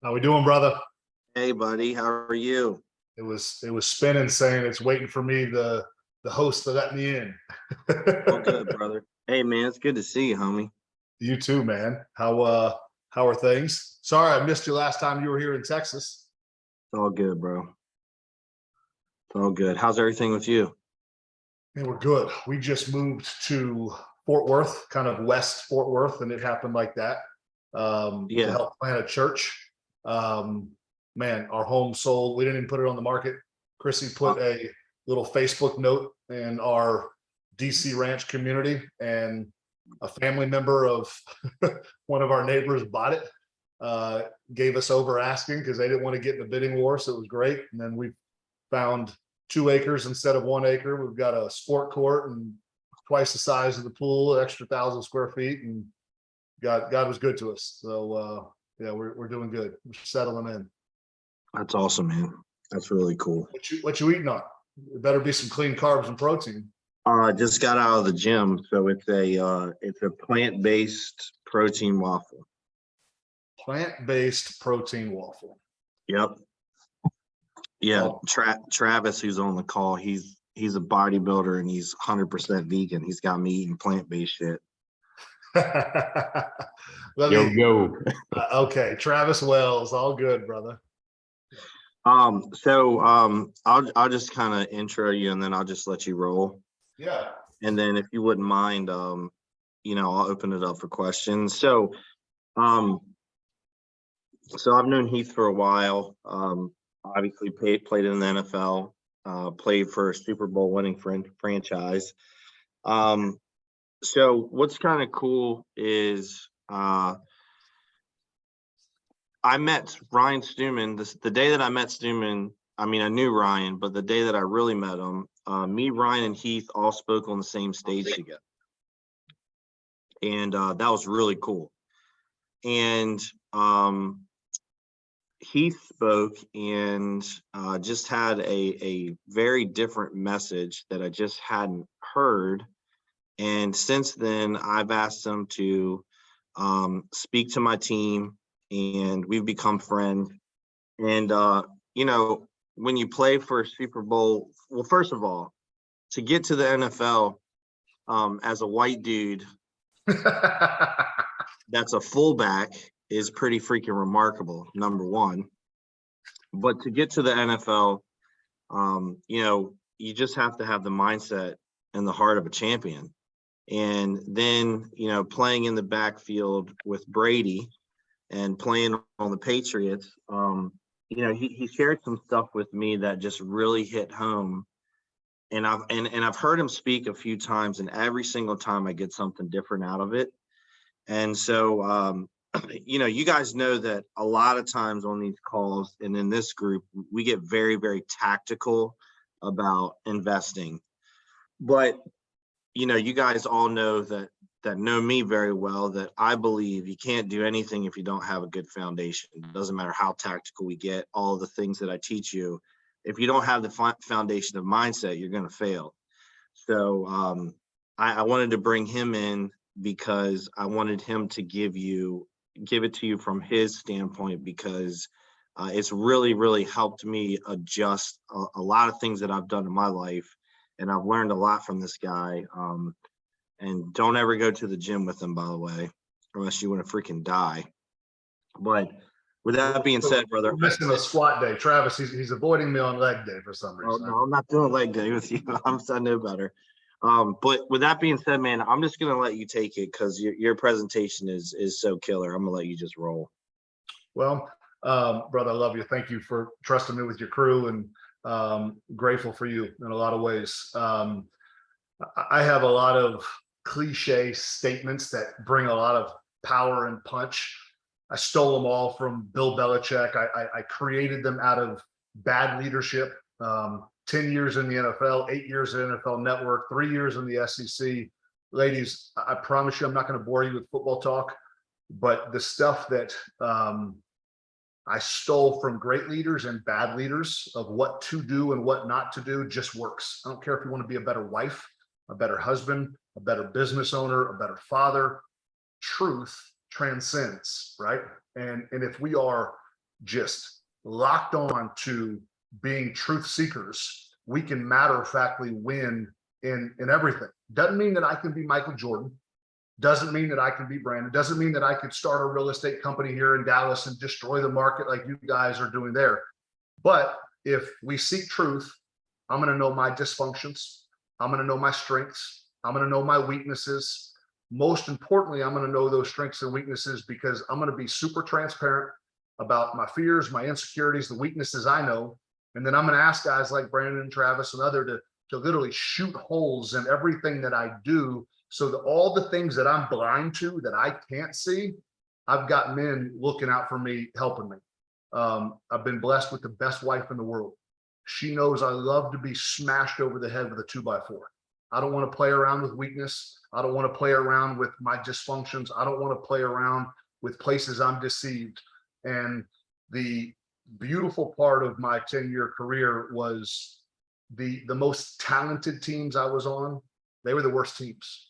How we doing, brother? Hey, buddy, how are you? It was spinning saying it's waiting for me, the host to let me in. All good, brother. Hey, man, it's good to see you, homie. You too, man. How are things? Sorry I missed you last time you were here in Texas. It's all good, bro. It's all good. How's everything with you? And we're good. We just moved to Fort Worth, kind of West Fort Worth, and it happened like that. To Yeah. help plant a church. Um, Man, our home sold. We didn't even put it on the market. Chrissy Uh, put a little Facebook note in our DC Ranch community, and a family member of one of our neighbors bought it. Gave us over asking because they didn't want to get in the bidding war, so it was great. And then we found 2 acres instead of 1 acre. We've got a sport court and twice the size of the pool, extra 1,000 square feet, and God was good to us. So yeah, we're doing good. We're settling in. that's awesome, man. That's really cool. What you eating on? It better be some clean carbs and protein. I just got out of the gym, so it's a plant-based protein waffle. Plant-based protein waffle. Yep. Yeah. Oh. Travis, who's on the call, he's a bodybuilder and he's 100% vegan. He's got me eating plant-based shit. Yo. Okay, Travis Wells, all good, brother. I'll just kind of intro you and then I'll just let you roll. Yeah. And then if you wouldn't mind, I'll open it up for questions. So I've known Heath for a while. Obviously played in the NFL, played for a Super Bowl winning franchise. So what's kind of cool is I met Ryan Stewman. The day that I met Stewman, I mean, I knew Ryan, but the day that I really met him, me, Ryan, and Heath all spoke on the same stage together. And that was really cool. And Heath spoke and just had a very different message that I just hadn't heard. And since then, I've asked him to speak to my team, and we've become friends. And, when you play for a Super Bowl, well, first of all, to get to the NFL as a white dude, that's a fullback is pretty freaking remarkable, number one. But to get to the NFL, you just have to have the mindset and the heart of a champion. And then, playing in the backfield with Brady and playing on the Patriots, he shared some stuff with me that just really hit home. And I've heard him speak a few times, and every single time I get something different out of it. And so, you guys know that a lot of times on these calls and in this group, we get very, very tactical about investing. But, you guys all know that know me very well, that I believe you can't do anything if you don't have a good foundation. It doesn't matter how tactical we get, all of the things that I teach you. If you don't have the foundation of mindset, you're going to fail. So I wanted to bring him in because I wanted him to give it to you from his standpoint, because it's really, really helped me adjust a lot of things that I've done in my life. And I've learned a lot from this guy. And don't ever go to the gym with him, by the way, unless you want to freaking die. But with that being said, brother, we're missing a squat day. Travis, he's avoiding me on leg day for some reason. Oh, no, I'm not doing leg day with you. I know better. But with that being said, man, I'm just gonna let you take it because your presentation is so killer. I'm gonna let you just roll. Well, brother, I love you. Thank you for trusting me with your crew, and grateful for you in a lot of ways. I have a lot of cliche statements that bring a lot of power and punch. I stole them all from Bill Belichick. I created them out of bad leadership. 10 years in the NFL, 8 years at NFL Network, 3 years in the SEC. Ladies, I promise you, I'm not going to bore you with football talk, but the stuff that I stole from great leaders and bad leaders of what to do and what not to do just works. I don't care if you want to be a better wife, a better husband, a better business owner, a better father. Truth transcends, right? And if we are just locked on to being truth seekers, we can matter of factly win in everything. Doesn't mean that I can be Michael Jordan. Doesn't mean that I can be Brandon. Doesn't mean that I could start a real estate company here in Dallas and destroy the market like you guys are doing there. But if we seek truth, I'm going to know my dysfunctions. I'm going to know my strengths. I'm going to know my weaknesses. Most importantly, I'm going to know those strengths and weaknesses because I'm going to be super transparent about my fears, my insecurities, the weaknesses I know. And then I'm going to ask guys like Brandon and Travis and other to literally shoot holes in everything that I do, so that all the things that I'm blind to, that I can't see, I've got men looking out for me, helping me. I've been blessed with the best wife in the world. She knows I love to be smashed over the head with a 2x4. I don't want to play around with weakness. I don't want to play around with my dysfunctions. I don't want to play around with places I'm deceived. And the beautiful part of my 10-year career was the most talented teams I was on, they were the worst teams.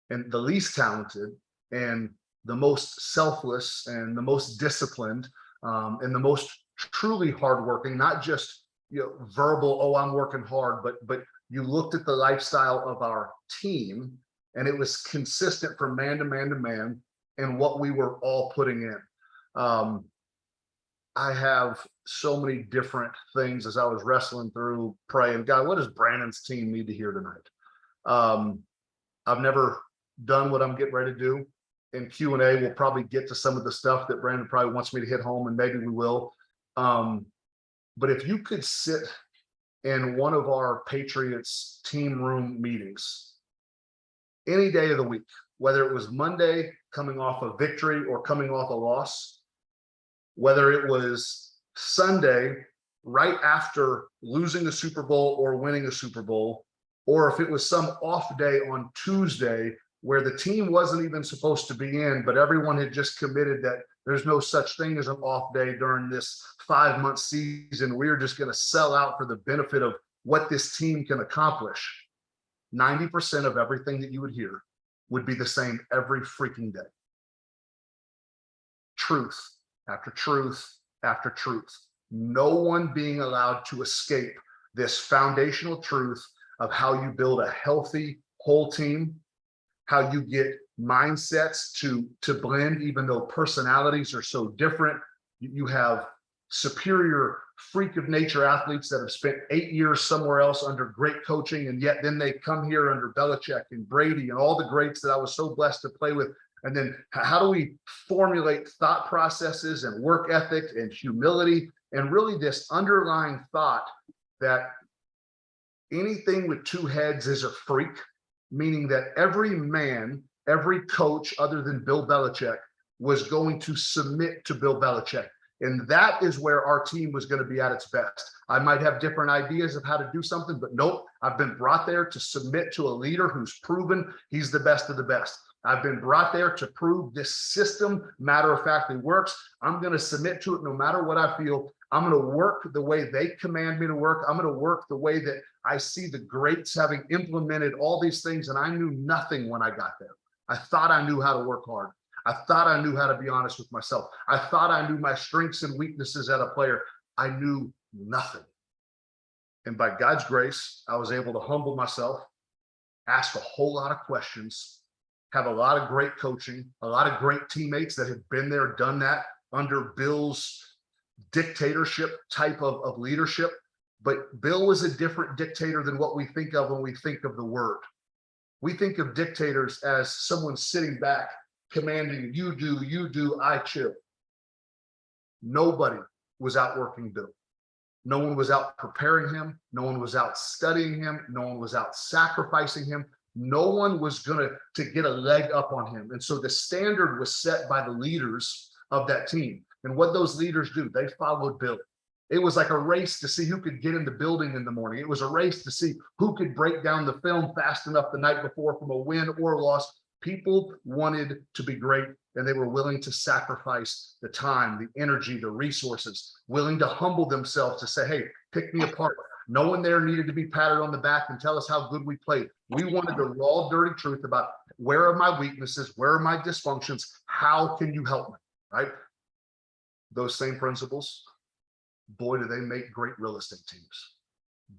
And the least talented and the most selfless and the most disciplined and the most truly hardworking, not just verbal, oh, I'm working hard, but you looked at the lifestyle of our team and it was consistent from man to man to man and what we were all putting in. I have so many different things as I was wrestling through, praying, God, what does Brandon's team need to hear tonight? I've never done what I'm getting ready to do. In Q&A, we'll probably get to some of the stuff that Brandon probably wants me to hit home, and maybe we will. But if you could sit in one of our Patriots team room meetings any day of the week, whether it was Monday coming off a victory or coming off a loss, whether it was Sunday right after losing the Super Bowl or winning a Super Bowl, or if it was some off day on Tuesday where the team wasn't even supposed to be in, but everyone had just committed that there's no such thing as an off day during this 5-month season. We're just going to sell out for the benefit of what this team can accomplish. 90% of everything that you would hear would be the same every freaking day. Truth after truth after truth. No one being allowed to escape this foundational truth of how you build a healthy whole team, how you get mindsets to blend, even though personalities are so different. You have superior freak of nature athletes that have spent 8 years somewhere else under great coaching, and yet then they come here under Belichick and Brady and all the greats that I was so blessed to play with. And then how do we formulate thought processes and work ethic and humility and really this underlying thought that anything with two heads is a freak, meaning that every man, every coach other than Bill Belichick was going to submit to Bill Belichick. And that is where our team was going to be at its best. I might have different ideas of how to do something, but nope, I've been brought there to submit to a leader who's proven he's the best of the best. I've been brought there to prove this system, matter of factly works. I'm going to submit to it no matter what I feel. I'm going to work the way they command me to work. I'm going to work the way that I see the greats having implemented all these things. And I knew nothing when I got there. I thought I knew how to work hard. I thought I knew how to be honest with myself. I thought I knew my strengths and weaknesses as a player. I knew nothing. And by God's grace, I was able to humble myself, ask a whole lot of questions, have a lot of great coaching, a lot of great teammates that have been there, done that under Bill's dictatorship type of leadership. But Bill was a different dictator than what we think of when we think of the word. We think of dictators as someone sitting back commanding, you do, I chill. Nobody was outworking Bill. No one was out preparing him. No one was out studying him. No one was out sacrificing him. No one was going to get a leg up on him. And so the standard was set by the leaders of that team. And what those leaders do, they followed Bill. It was like a race to see who could get in the building in the morning. It was a race to see who could break down the film fast enough the night before from a win or a loss. People wanted to be great, and they were willing to sacrifice the time, the energy, the resources, willing to humble themselves to say, hey, pick me apart. No one there needed to be patted on the back and tell us how good we played. We wanted the raw, dirty truth about where are my weaknesses? Where are my dysfunctions? How can you help me, right? those same principles, boy, do they make great real estate teams.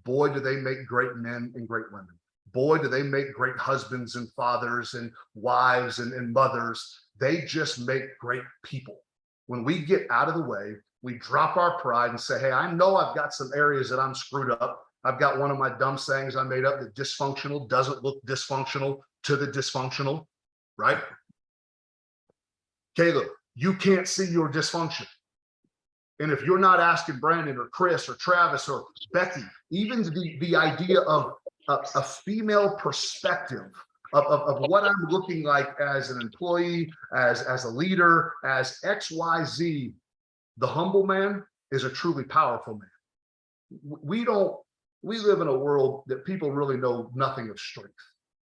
Boy, do they make great men and great women. Boy, do they make great husbands and fathers and wives and mothers. They just make great people. When we get out of the way, we drop our pride and say, hey, I know I've got some areas that I'm screwed up. I've got one of my dumb sayings I made up that dysfunctional doesn't look dysfunctional to the dysfunctional, right? Caleb, you can't see your dysfunction. And if you're not asking Brandon or Chris or Travis or Becky, even the idea of a female perspective of what I'm looking like as an employee, as a leader, as XYZ, the humble man is a truly powerful man. We live in a world that people really know nothing of strength.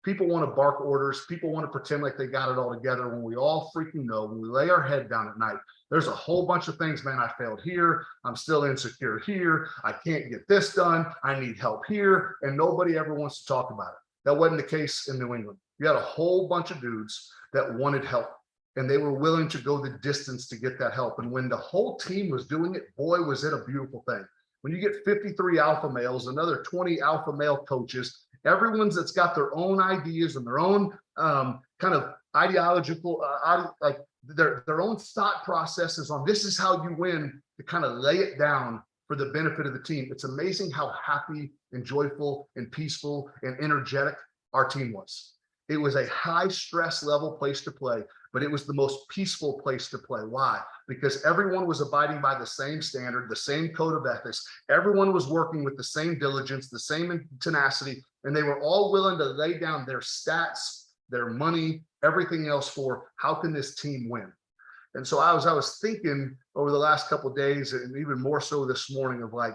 People want to bark orders. People want to pretend like they got it all together when we all freaking know, when we lay our head down at night, there's a whole bunch of things, man, I failed here. I'm still insecure here. I can't get this done. I need help here. And nobody ever wants to talk about it. That wasn't the case in New England. You had a whole bunch of dudes that wanted help, and they were willing to go the distance to get that help. And when the whole team was doing it, boy, was it a beautiful thing. When you get 53 alpha males, another 20 alpha male coaches, everyone's that's got their own ideas and their own kind of ideological, like their own thought processes on this is how you win, to kind of lay it down for the benefit of the team. It's amazing how happy and joyful and peaceful and energetic our team was. It was a high stress level place to play, but it was the most peaceful place to play. Why? Because everyone was abiding by the same standard, the same code of ethics. Everyone was working with the same diligence, the same tenacity, and they were all willing to lay down their stats, their money, everything else for how can this team win. And so I was thinking over the last couple of days, and even more so this morning, of like,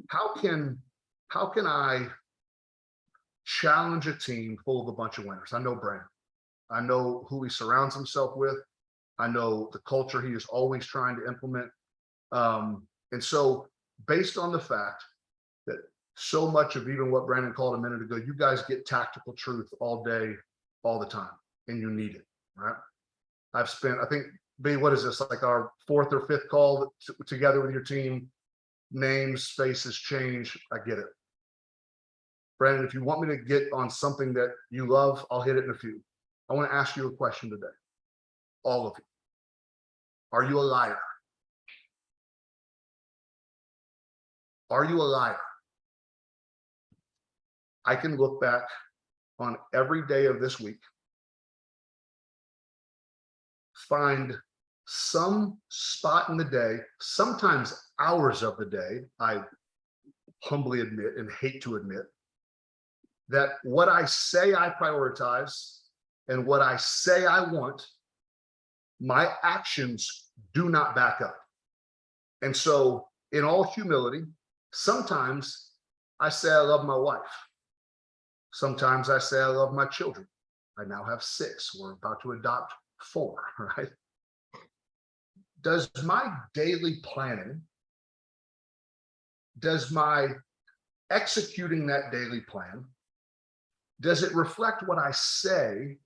how can I challenge a team full of a bunch of winners? I know Brandon. I know who he surrounds himself with. I know the culture he is always trying to implement. And so based on the fact that so much of even what Brandon called a minute ago, you guys get tactical truth all day, all the time, and you need it, right? I've spent, I think, B, what is this, like our fourth or fifth call together with your team? Names, faces change. I get it. Brandon, if you want me to get on something that you love, I'll hit it in a few. I want to ask you a question today. All of you. Are you a liar? Are you a liar? I can look back on every day of this week, find some spot in the day, sometimes hours of the day, I humbly admit and hate to admit, that what I say I prioritize and what I say I want, my actions do not back up. And so in all humility, sometimes I say I love my wife. Sometimes I say I love my children. I now have 6. We're about to adopt 4, right? Does my daily planning, does my executing that daily plan, does it reflect what I say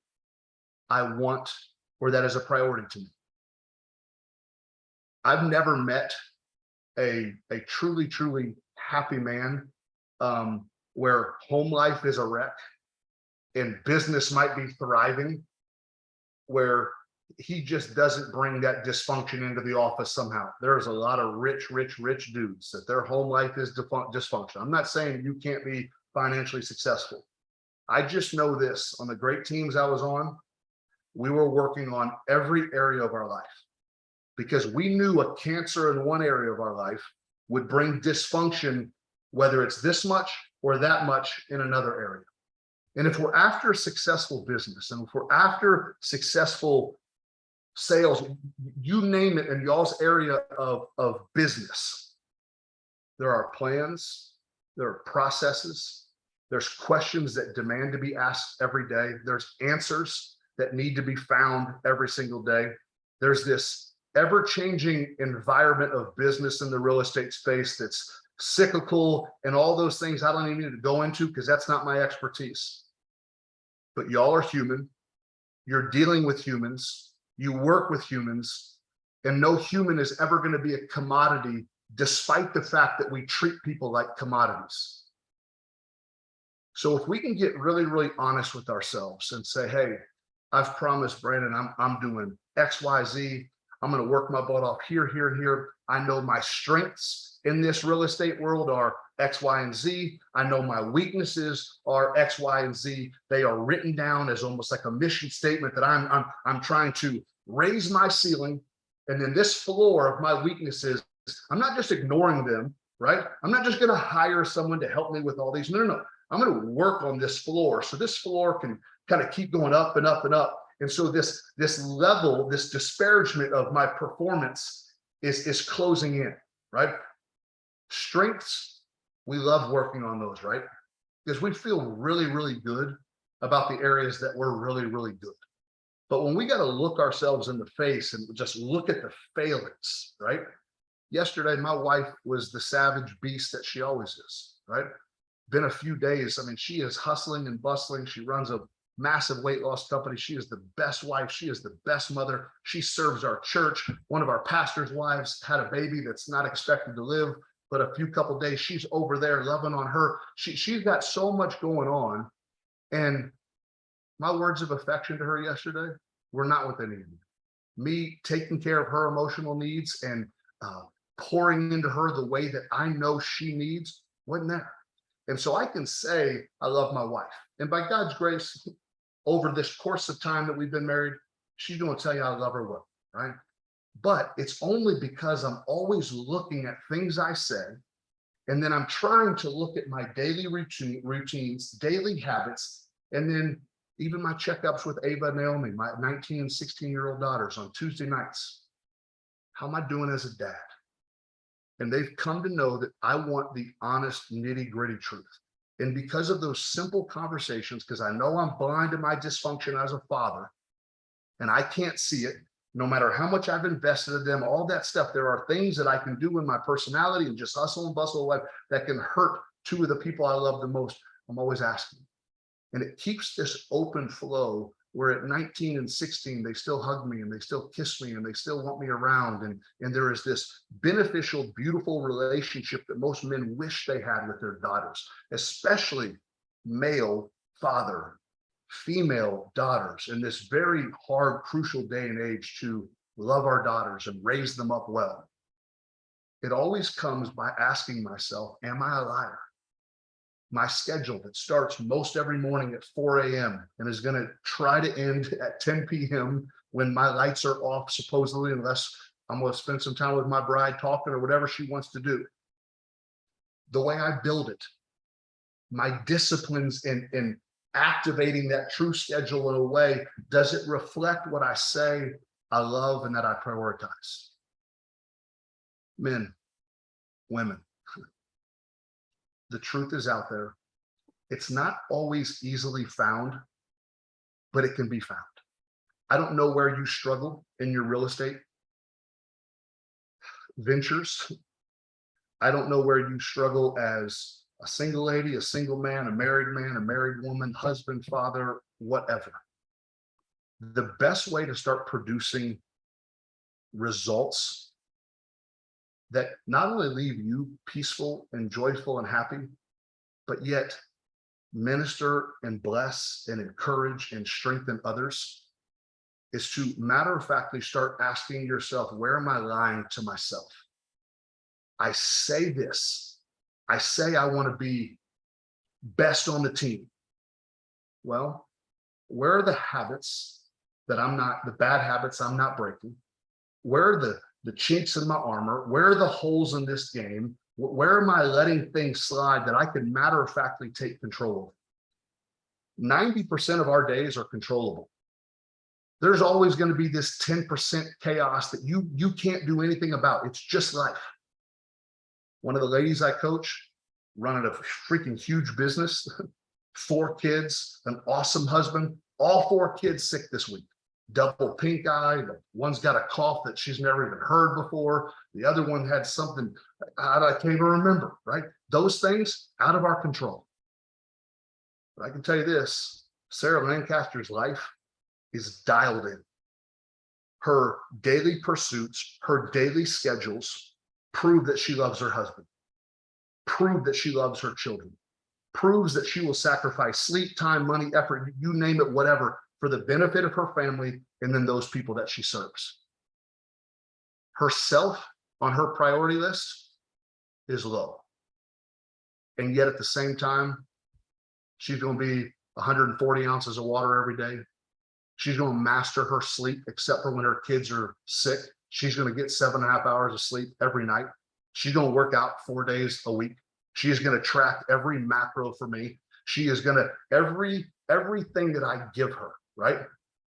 I want or that is a priority to me? I've never met a truly, truly happy man where home life is a wreck and business might be thriving, where he just doesn't bring that dysfunction into the office somehow. There's a lot of rich dudes that their home life is dysfunction. I'm not saying you can't be financially successful. I just know this, on the great teams I was on, we were working on every area of our life because we knew a cancer in one area of our life would bring dysfunction, whether it's this much or that much in another area. And if we're after successful business and if we're after successful sales, you name it, in y'all's area of business, there are plans, there are processes, there's questions that demand to be asked every day, there's answers that need to be found every single day. There's this ever-changing environment of business in the real estate space that's cyclical and all those things I don't even need to go into because that's not my expertise. But y'all are human. You're dealing with humans. You work with humans. And no human is ever going to be a commodity, despite the fact that we treat people like commodities. So if we can get really, really honest with ourselves and say, hey, I've promised Brandon, I'm doing X, Y, Z. I'm going to work my butt off here, here, here. I know my strengths in this real estate world are X, Y, and Z. I know my weaknesses are X, Y, and Z. They are written down as almost like a mission statement that I'm trying to raise my ceiling. And then this floor of my weaknesses, I'm not just ignoring them, right? I'm not just going to hire someone to help me with all these. No, no, no. I'm going to work on this floor. So this floor can kind of keep going up and up and up. And so this level, this disparagement of my performance is closing in, right? Strengths, we love working on those, right? Because we feel really, really good about the areas that we're really, really good. But when we got to look ourselves in the face and just look at the failings, right? Yesterday, my wife was the savage beast that she always is, right? Been a few days. I mean, she is hustling and bustling. She runs a massive weight loss company. She is the best wife. She is the best mother. She serves our church. One of our pastor's wives had a baby that's not expected to live, but a few couple days, she's over there loving on her. She's got so much going on. And my words of affection to her yesterday were not what they needed. Me taking care of her emotional needs and pouring into her the way that I know she needs wasn't there. And so I can say I love my wife. And by God's grace, over this course of time that we've been married, she's going to tell you I love her well, right? But it's only because I'm always looking at things I say, and then I'm trying to look at my daily routines, daily habits, and then even my checkups with Ava and Naomi, my 19 and 16-year-old daughters on Tuesday nights. How am I doing as a dad? And they've come to know that I want the honest, nitty-gritty truth. And because of those simple conversations, because I know I'm blind to my dysfunction as a father, and I can't see it, no matter how much I've invested in them, all that stuff, there are things that I can do in my personality and just hustle and bustle life that can hurt two of the people I love the most. I'm always asking. And it keeps this open flow where at 19 and 16, they still hug me and they still kiss me and they still want me around. And there is this beneficial, beautiful relationship that most men wish they had with their daughters, especially male father, female daughters in this very hard, crucial day and age to love our daughters and raise them up well. It always comes by asking myself, am I a liar? My schedule that starts most every morning at 4 a.m. and is going to try to end at 10 p.m. when my lights are off, supposedly, unless I'm going to spend some time with my bride talking or whatever she wants to do. The way I build it, my disciplines in activating that true schedule in a way, does it reflect what I say I love and that I prioritize? Men, women, the truth is out there. It's not always easily found, but it can be found. I don't know where you struggle in your real estate ventures. I don't know where you struggle as a single lady, a single man, a married woman, husband, father, whatever. The best way to start producing results that not only leave you peaceful and joyful and happy, but yet minister and bless and encourage and strengthen others is to matter-of-factly start asking yourself, where am I lying to myself? I say this. I say I want to be best on the team. Well, where are the habits that I'm not, the bad habits I'm not breaking? Where are the chinks in my armor? Where are the holes in this game? Where am I letting things slide that I can matter-of-factly take control of? 90% of our days are controllable. There's always going to be this 10% chaos that you can't do anything about. It's just life. One of the ladies I coach, running a freaking huge business, 4 kids, an awesome husband, all 4 kids sick this week. Double pink eye. One's got a cough that she's never even heard before. The other one had something I can't even remember, right? Those things out of our control. But I can tell you this, Sarah Lancaster's life is dialed in. her daily pursuits, her daily schedules prove that she loves her husband, prove that she loves her children, proves that she will sacrifice sleep, time, money, effort, you name it, whatever, for the benefit of her family and then those people that she serves. Herself on her priority list is low. And yet at the same time, she's going to be 140 ounces of water every day. She's going to master her sleep, except for when her kids are sick. She's going to get 7.5 hours of sleep every night. She's going to work out 4 days a week. She is going to track every macro for me. She is going to everything that I give her, right?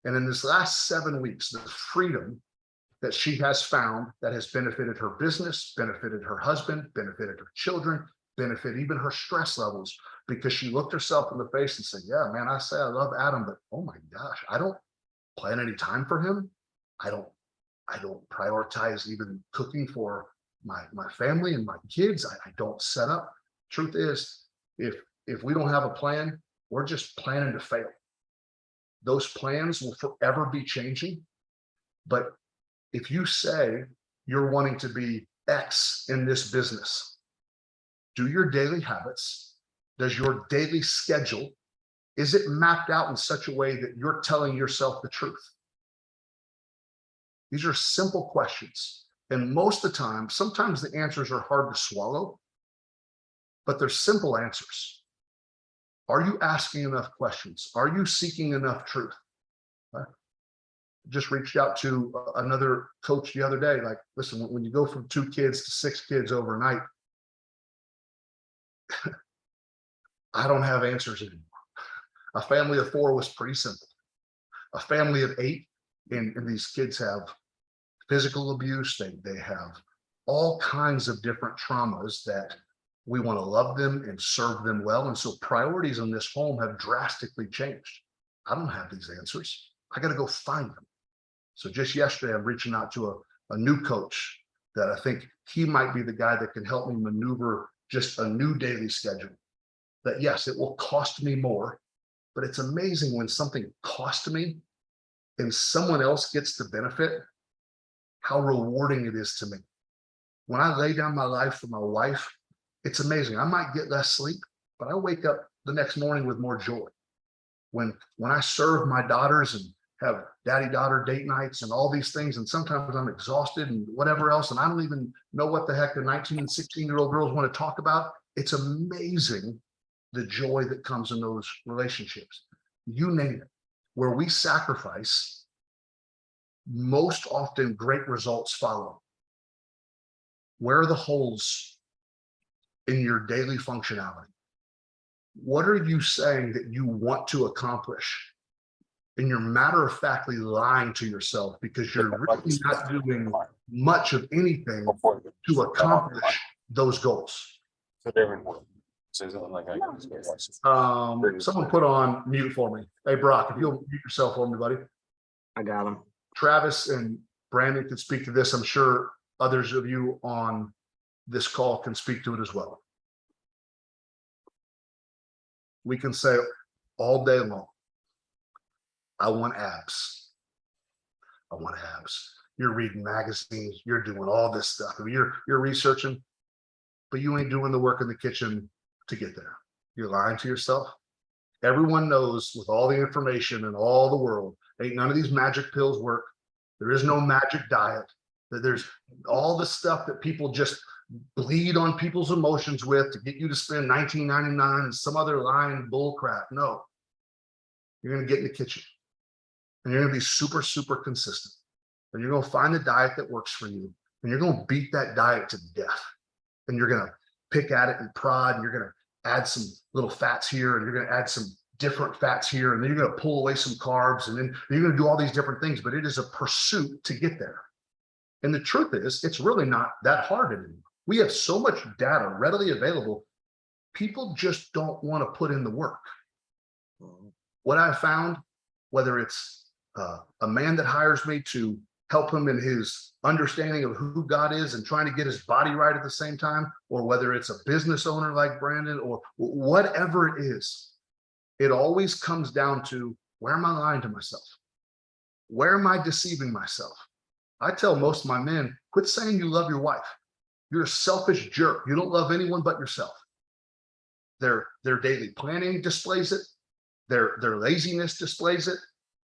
And in this last 7 weeks, the freedom that she has found that has benefited her business, benefited her husband, benefited her children, benefit even her stress levels, because she looked herself in the face and said, yeah, man, I say I love Adam, but oh my gosh, I don't plan any time for him. I don't prioritize even cooking for my family and my kids. I don't set up. Truth is, if we don't have a plan, we're just planning to fail. Those plans will forever be changing. But if you say you're wanting to be X in this business, do your daily habits. Does your daily schedule, is it mapped out in such a way that you're telling yourself the truth? These are simple questions. And most of the time, sometimes the answers are hard to swallow, but they're simple answers. Are you asking enough questions? Are you seeking enough truth? Just reached out to another coach the other day. Like, listen, when you go from 2 kids to 6 kids overnight, I don't have answers anymore. A family of 4 was pretty simple. A family of 8, and these kids have physical abuse. They have all kinds of different traumas that we want to love them and serve them well. And so priorities in this home have drastically changed. I don't have these answers. I got to go find them. So just yesterday, I'm reaching out to a new coach that I think he might be the guy that can help me maneuver just a new daily schedule. That yes, it will cost me more, but it's amazing when something costs me and someone else gets the benefit, how rewarding it is to me. When I lay down my life for my wife, it's amazing. I might get less sleep, but I wake up the next morning with more joy. When I serve my daughters and have daddy-daughter date nights and all these things, and sometimes I'm exhausted and whatever else, and I don't even know what the heck the 19 and 16-year-old girls want to talk about. It's amazing the joy that comes in those relationships. You name it. Where we sacrifice, most often great results follow. Where are the holes in your daily functionality? What are you saying that you want to accomplish? And you're matter-of-factly lying to yourself because you're really not doing much of anything to accomplish those goals. Someone put on mute for me. Hey, Brock, if you'll mute yourself for me, buddy. I got him. Travis and Brandon can speak to this. I'm sure others of you on this call can speak to it as well. We can say all day long, I want abs. I want abs. You're reading magazines, you're doing all this stuff. You're researching, but you ain't doing the work in the kitchen to get there. You're lying to yourself. Everyone knows with all the information in all the world, ain't none of these magic pills work. There is no magic diet. There's all the stuff that people just bleed on people's emotions with to get you to spend $19.99 and some other lying bull crap. No, you're going to get in the kitchen and you're going to be super, super consistent. And you're going to find the diet that works for you. And you're going to beat that diet to death. And you're going to pick at it and prod. And you're going to add some little fats here. And you're going to add some different fats here. And then you're going to pull away some carbs. And then you're going to do all these different things. But it is a pursuit to get there. And the truth is, it's really not that hard anymore. We have so much data readily available. People just don't want to put in the work. What I found, whether it's a man that hires me to help him in his understanding of who God is and trying to get his body right at the same time, or whether it's a business owner like Brandon or whatever it is, it always comes down to, where am I lying to myself? Where am I deceiving myself? I tell most of my men, quit saying you love your wife. You're a selfish jerk. You don't love anyone but yourself. Their daily planning displays it. Their laziness displays it.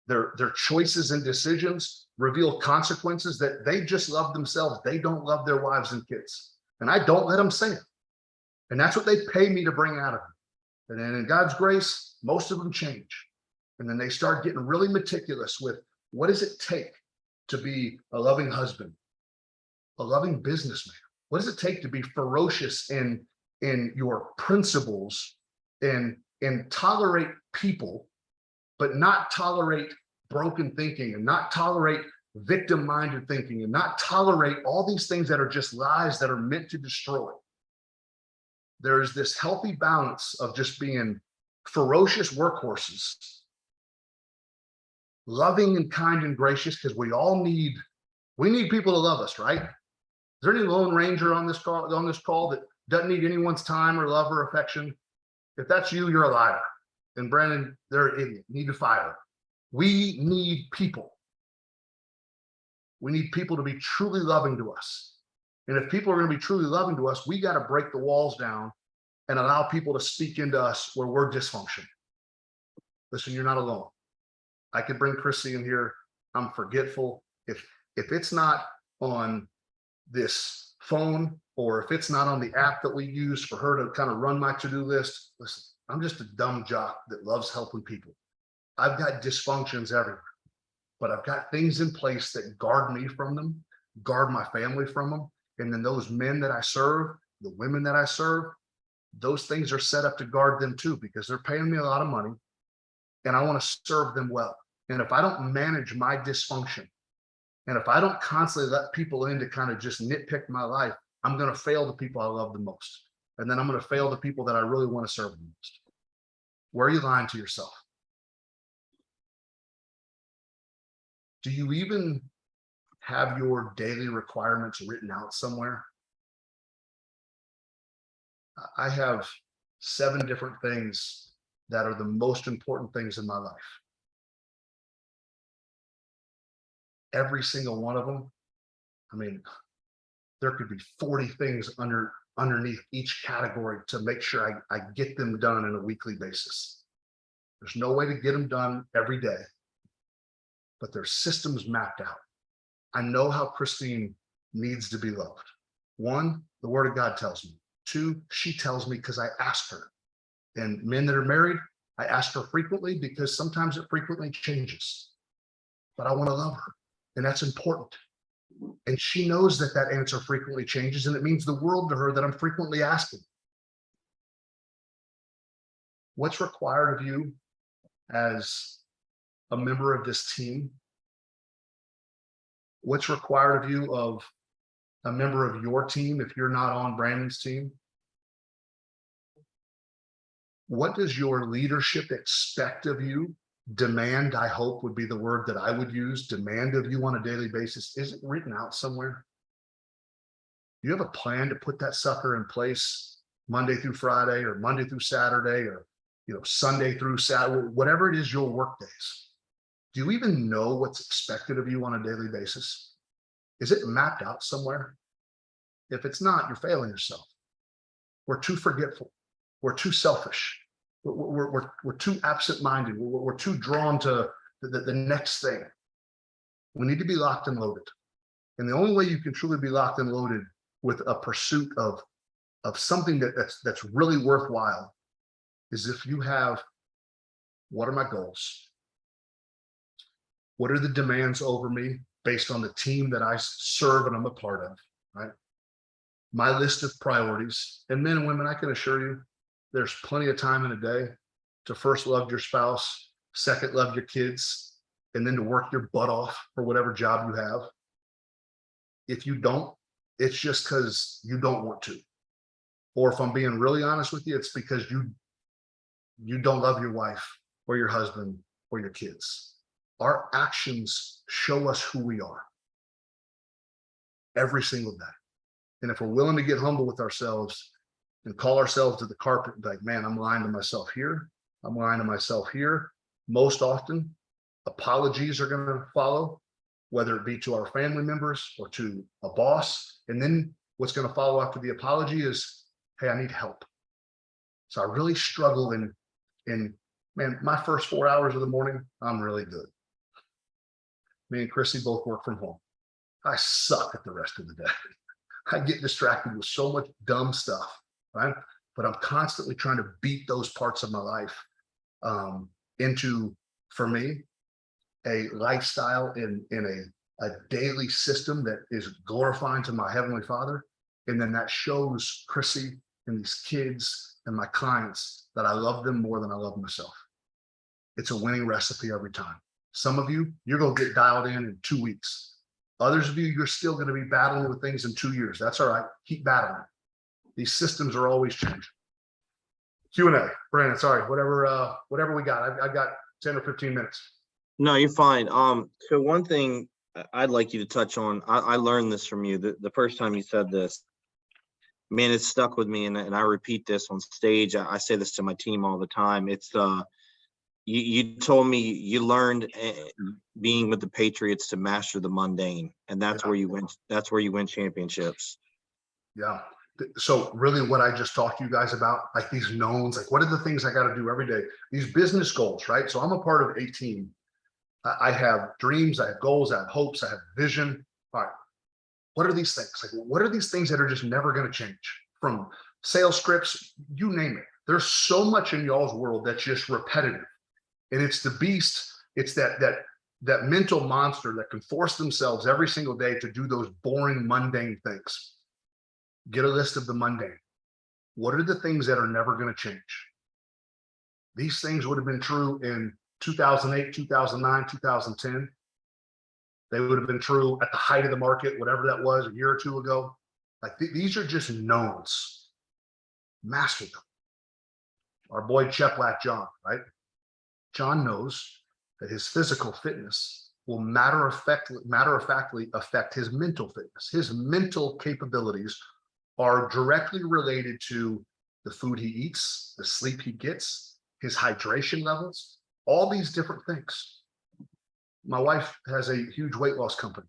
Their choices and decisions reveal consequences that they just love themselves. They don't love their wives and kids. And I don't let them say it. And that's what they pay me to bring out of them. And then in God's grace, most of them change. And then they start getting really meticulous with what does it take to be a loving husband, a loving businessman? What does it take to be ferocious in your principles and tolerate people, but not tolerate broken thinking and not tolerate victim-minded thinking and not tolerate all these things that are just lies that are meant to destroy? There's this healthy balance of just being ferocious workhorses, loving and kind and gracious, because we need people to love us, right? Is there any Lone Ranger on this call that doesn't need anyone's time or love or affection? If that's you, you're a liar. And Brandon, they're an idiot. You need to fire them. We need people. We need people to be truly loving to us. And if people are going to be truly loving to us, we got to break the walls down and allow people to speak into us where we're dysfunctional. Listen, you're not alone. I could bring Chrissy in here. I'm forgetful. If it's not on this phone or if it's not on the app that we use for her to kind of run my to-do list, listen, I'm just a dumb jock that loves helping people. I've got dysfunctions everywhere, but I've got things in place that guard me from them, guard my family from them. And then those men that I serve, the women that I serve, those things are set up to guard them too, because they're paying me a lot of money and I want to serve them well. And if I don't manage my dysfunction, and if I don't constantly let people in to kind of just nitpick my life, I'm going to fail the people I love the most. And then I'm going to fail the people that I really want to serve the most. Where are you lying to yourself? Do you even have your daily requirements written out somewhere? I have 7 different things that are the most important things in my life. Every single one of them, I mean, there could be 40 things underneath each category to make sure I get them done on a weekly basis. There's no way to get them done every day, but there's systems mapped out. I know how Christine needs to be loved. 1, the word of God tells me. 2, she tells me because I asked her. And men that are married, I ask her frequently because sometimes it frequently changes. But I want to love her, and that's important. And she knows that that answer frequently changes, and it means the world to her that I'm frequently asking. What's required of you as a member of this team? What's required of you of a member of your team if you're not on Brandon's team? What does your leadership expect of you? Demand, I hope, would be the word that I would use. Demand of you on a daily basis. Is it written out somewhere? Do you have a plan to put that sucker in place Monday through Friday or Monday through Saturday or Sunday through Saturday, whatever it is your work days? Do you even know what's expected of you on a daily basis? Is it mapped out somewhere? If it's not, you're failing yourself. We're too forgetful. We're too selfish. We're too absent-minded. We're too drawn to the next thing. We need to be locked and loaded. And the only way you can truly be locked and loaded with a pursuit of something that's really worthwhile is if you have, what are my goals? What are the demands over me based on the team that I serve and I'm a part of, right? My list of priorities. And men and women, I can assure you, there's plenty of time in a day to first love your spouse, second love your kids, and then to work your butt off for whatever job you have. If you don't, it's just because you don't want to. Or if I'm being really honest with you, it's because you don't love your wife or your husband or your kids. Our actions show us who we are every single day. And if we're willing to get humble with ourselves and call ourselves to the carpet, like, man, I'm lying to myself here. I'm lying to myself here. Most often, Apologies are going to follow, whether it be to our family members or to a boss. And then what's going to follow after the apology is, hey, I need help. So I really struggle in man, my first 4 hours of the morning, I'm really good. Me and Chrissy both work from home. I suck at the rest of the day. I get distracted with so much dumb stuff, right? But I'm constantly trying to beat those parts of my life into, for me, a lifestyle in a daily system that is glorifying to my Heavenly Father. And then that shows Chrissy and these kids and my clients that I love them more than I love myself. It's a winning recipe every time. Some of you, you're going to get dialed in 2 weeks. Others of you, you're still going to be battling with things in 2 years. That's all right. Keep battling. These systems are always changing. Q&A, Brandon, sorry, whatever we got. I've got 10 or 15 minutes. No, you're fine. So one thing I'd like you to touch on, I learned this from you the first time you said this. Man, it's stuck with me, and I repeat this on stage. I say this to my team all the time. It's you told me you learned being with the Patriots to master the mundane, and that's where you win. That's where you win championships. Yeah. So really what I just talked to you guys about, like these knowns, like what are the things I got to do every day? These business goals, right? So I'm a part of a team. I have dreams, I have goals, I have hopes, I have vision. All right. What are these things? Like, what are these things that are just never going to change? From sales scripts, you name it. There's so much in y'all's world that's just repetitive. And it's the beast. It's that mental monster that can force themselves every single day to do those boring, mundane things. Get a list of the mundane. What are the things that are never going to change? These things would have been true in 2008, 2009, 2010. They would have been true at the height of the market, whatever that was, a year or two ago. Like these are just knowns. Master them. Our boy Cheplack John, right? John knows that his physical fitness will matter of factly affect his mental fitness. His mental capabilities are directly related to the food he eats, the sleep he gets, his hydration levels, all these different things. My wife has a huge weight loss company.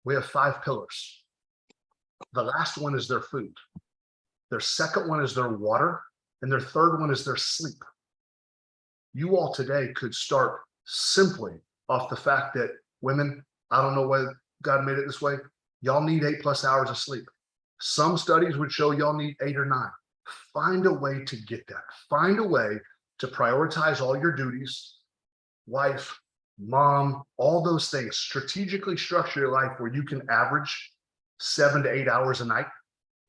We have 5 pillars. The last one is their food. Their second one is their water. And their third one is their sleep. You all today could start simply off the fact that women, I don't know why God made it this way, y'all need 8+ hours of sleep. Some studies would show y'all need 8 or 9. Find a way to get that. Find a way to prioritize all your duties, wife, mom, all those things. Strategically structure your life where you can average 7 to 8 hours a night.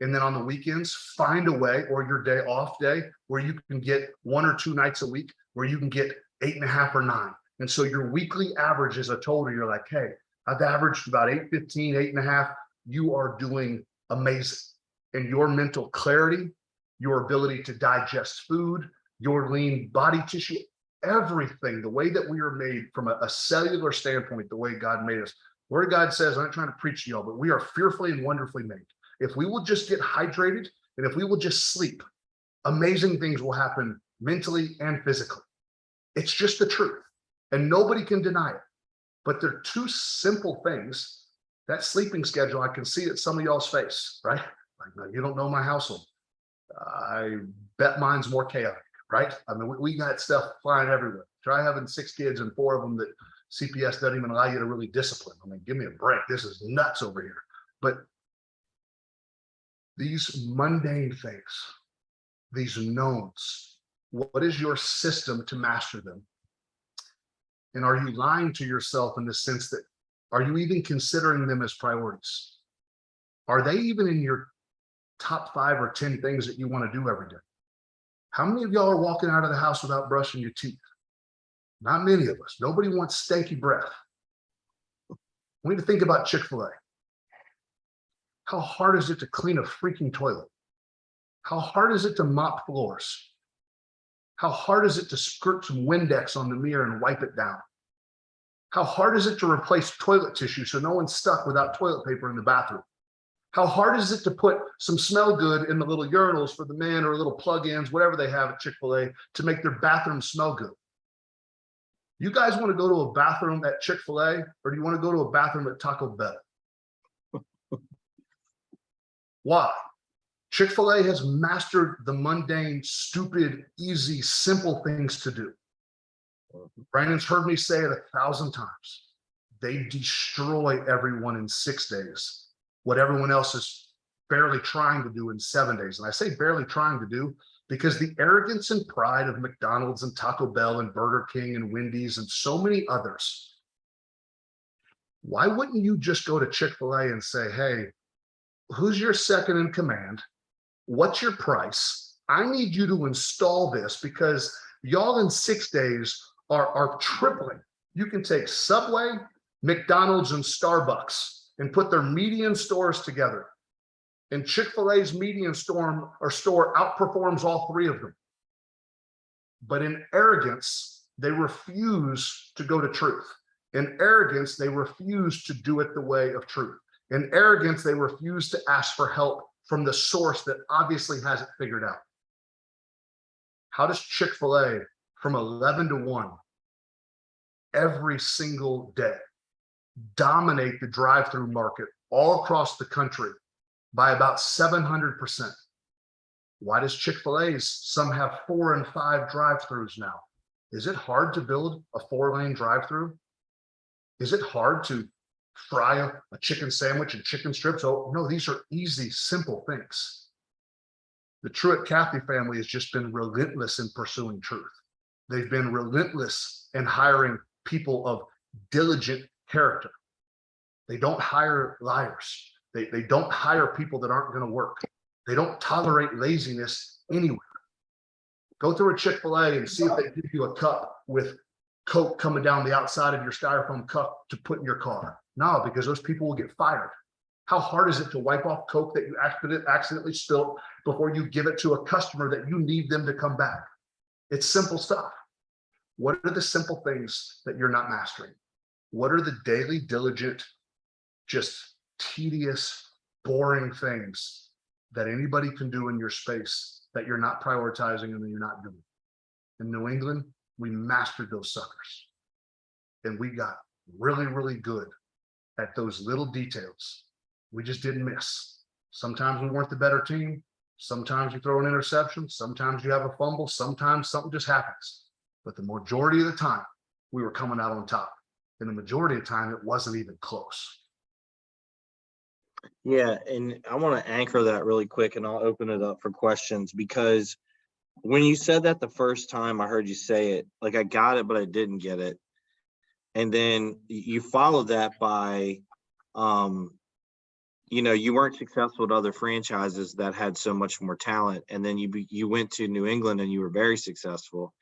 And then on the weekends, find a way, or your day off day, where you can get 1 or 2 nights a week where you can get 8.5 or 9. And so your weekly average is a total. You're like, hey, I've averaged about 8:15, 8.5. You are doing amazing. And your mental clarity, your ability to digest food, your lean body tissue, everything, the way that we are made from a cellular standpoint, the way God made us. Word of God says, I'm not trying to preach to y'all, but we are fearfully and wonderfully made. If we will just get hydrated and if we will just sleep, amazing things will happen mentally and physically. It's just the truth. And nobody can deny it. But they're 2 simple things. That sleeping schedule, I can see it some of y'all's face, right? Like, you don't know my household. I bet mine's more chaotic, right? I mean, we got stuff flying everywhere. Try having 6 kids and 4 of them that CPS doesn't even allow you to really discipline. I mean, give me a break. This is nuts over here. But these mundane things, these knowns, what is your system to master them? And are you lying to yourself in the sense that, are you even considering them as priorities? Are they even in your top 5 or 10 things that you want to do every day? How many of y'all are walking out of the house without brushing your teeth? Not many of us. Nobody wants stanky breath. We need to think about Chick-fil-A. How hard is it to clean a freaking toilet? How hard is it to mop floors? How hard is it to squirt some Windex on the mirror and wipe it down? How hard is it to replace toilet tissue so no one's stuck without toilet paper in the bathroom? How hard is it to put some smell good in the little urinals for the men, or little plug-ins, whatever they have at Chick-fil-A, to make their bathroom smell good? You guys want to go to a bathroom at Chick-fil-A, or do you want to go to a bathroom at Taco Bell? Why? Chick-fil-A has mastered the mundane, stupid, easy, simple things to do. Brandon's heard me say it 1,000 times. They destroy everyone in 6 days, what everyone else is barely trying to do in 7 days. And I say barely trying to do because the arrogance and pride of McDonald's and Taco Bell and Burger King and Wendy's and so many others. Why wouldn't you just go to Chick-fil-A and say, hey, who's your second in command? What's your price? I need you to install this because y'all in 6 days are tripling. You can take Subway, McDonald's, and Starbucks and put their median stores together. And Chick-fil-A's median store outperforms all three of them. But in arrogance, they refuse to go to truth. In arrogance, they refuse to do it the way of truth. In arrogance, they refuse to ask for help from the source that obviously has it figured out. How does Chick-fil-A from 11 to 1 every single day dominate the drive-through market all across the country by about 700%? Why does Chick-fil-A's some have 4 and 5 drive-throughs now? Is it hard to build a 4-lane drive-through? Is it hard to fry a chicken sandwich and chicken strips? Oh, no, these are easy, simple things. The Truett Cathy family has just been relentless in pursuing truth. They've been relentless in hiring people of diligent character. They don't hire liars. They don't hire people that aren't going to work. They don't tolerate laziness anywhere. Go through a Chick-fil-A and see if they give you a cup with Coke coming down the outside of your styrofoam cup to put in your car. No, because those people will get fired. How hard is it to wipe off Coke that you accidentally spilled before you give it to a customer that you need them to come back? It's simple stuff. What are the simple things that you're not mastering? What are the daily, diligent, just tedious, boring things that anybody can do in your space that you're not prioritizing and that you're not doing? In New England, we mastered those suckers. And we got really, really good at those little details. We just didn't miss. Sometimes we weren't the better team. Sometimes you throw an interception. Sometimes you have a fumble. Sometimes something just happens. But the majority of the time, we were coming out on top. And the majority of the time, it wasn't even close. Yeah, and I want to anchor that really quick, and I'll open it up for questions, because when you said that the first time I heard you say it, like I got it, but I didn't get it. And then you followed that by, you weren't successful at other franchises that had so much more talent. And then you went to New England and you were very successful.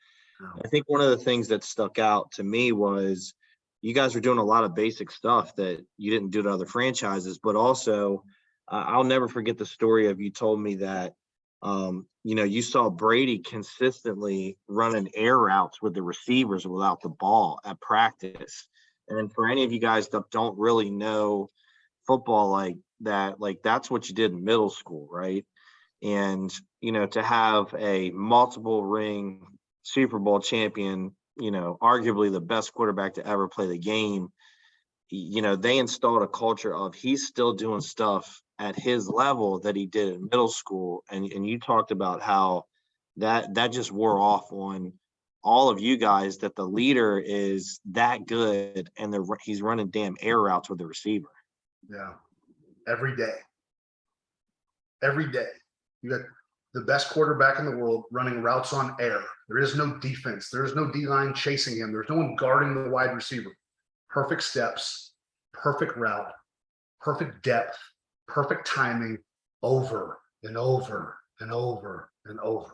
I think one of the things that stuck out to me was you guys were doing a lot of basic stuff that you didn't do to other franchises, but also I'll never forget the story of you told me that, you saw Brady consistently running air routes with the receivers without the ball at practice. And for any of you guys that don't really know football like that, like that's what you did in middle school, right? And, to have a multiple ring Super Bowl champion, arguably the best quarterback to ever play the game, they installed a culture of he's still doing stuff at his level that he did in middle school. And you talked about how that just wore off on all of you guys, that the leader is that good and he's running damn air routes with the receiver. Yeah. Every day. Every day. You got the best quarterback in the world running routes on air. There is no defense. There is no D-line chasing him. There's no one guarding the wide receiver. Perfect steps, perfect route, perfect depth, perfect timing, over and over and over and over.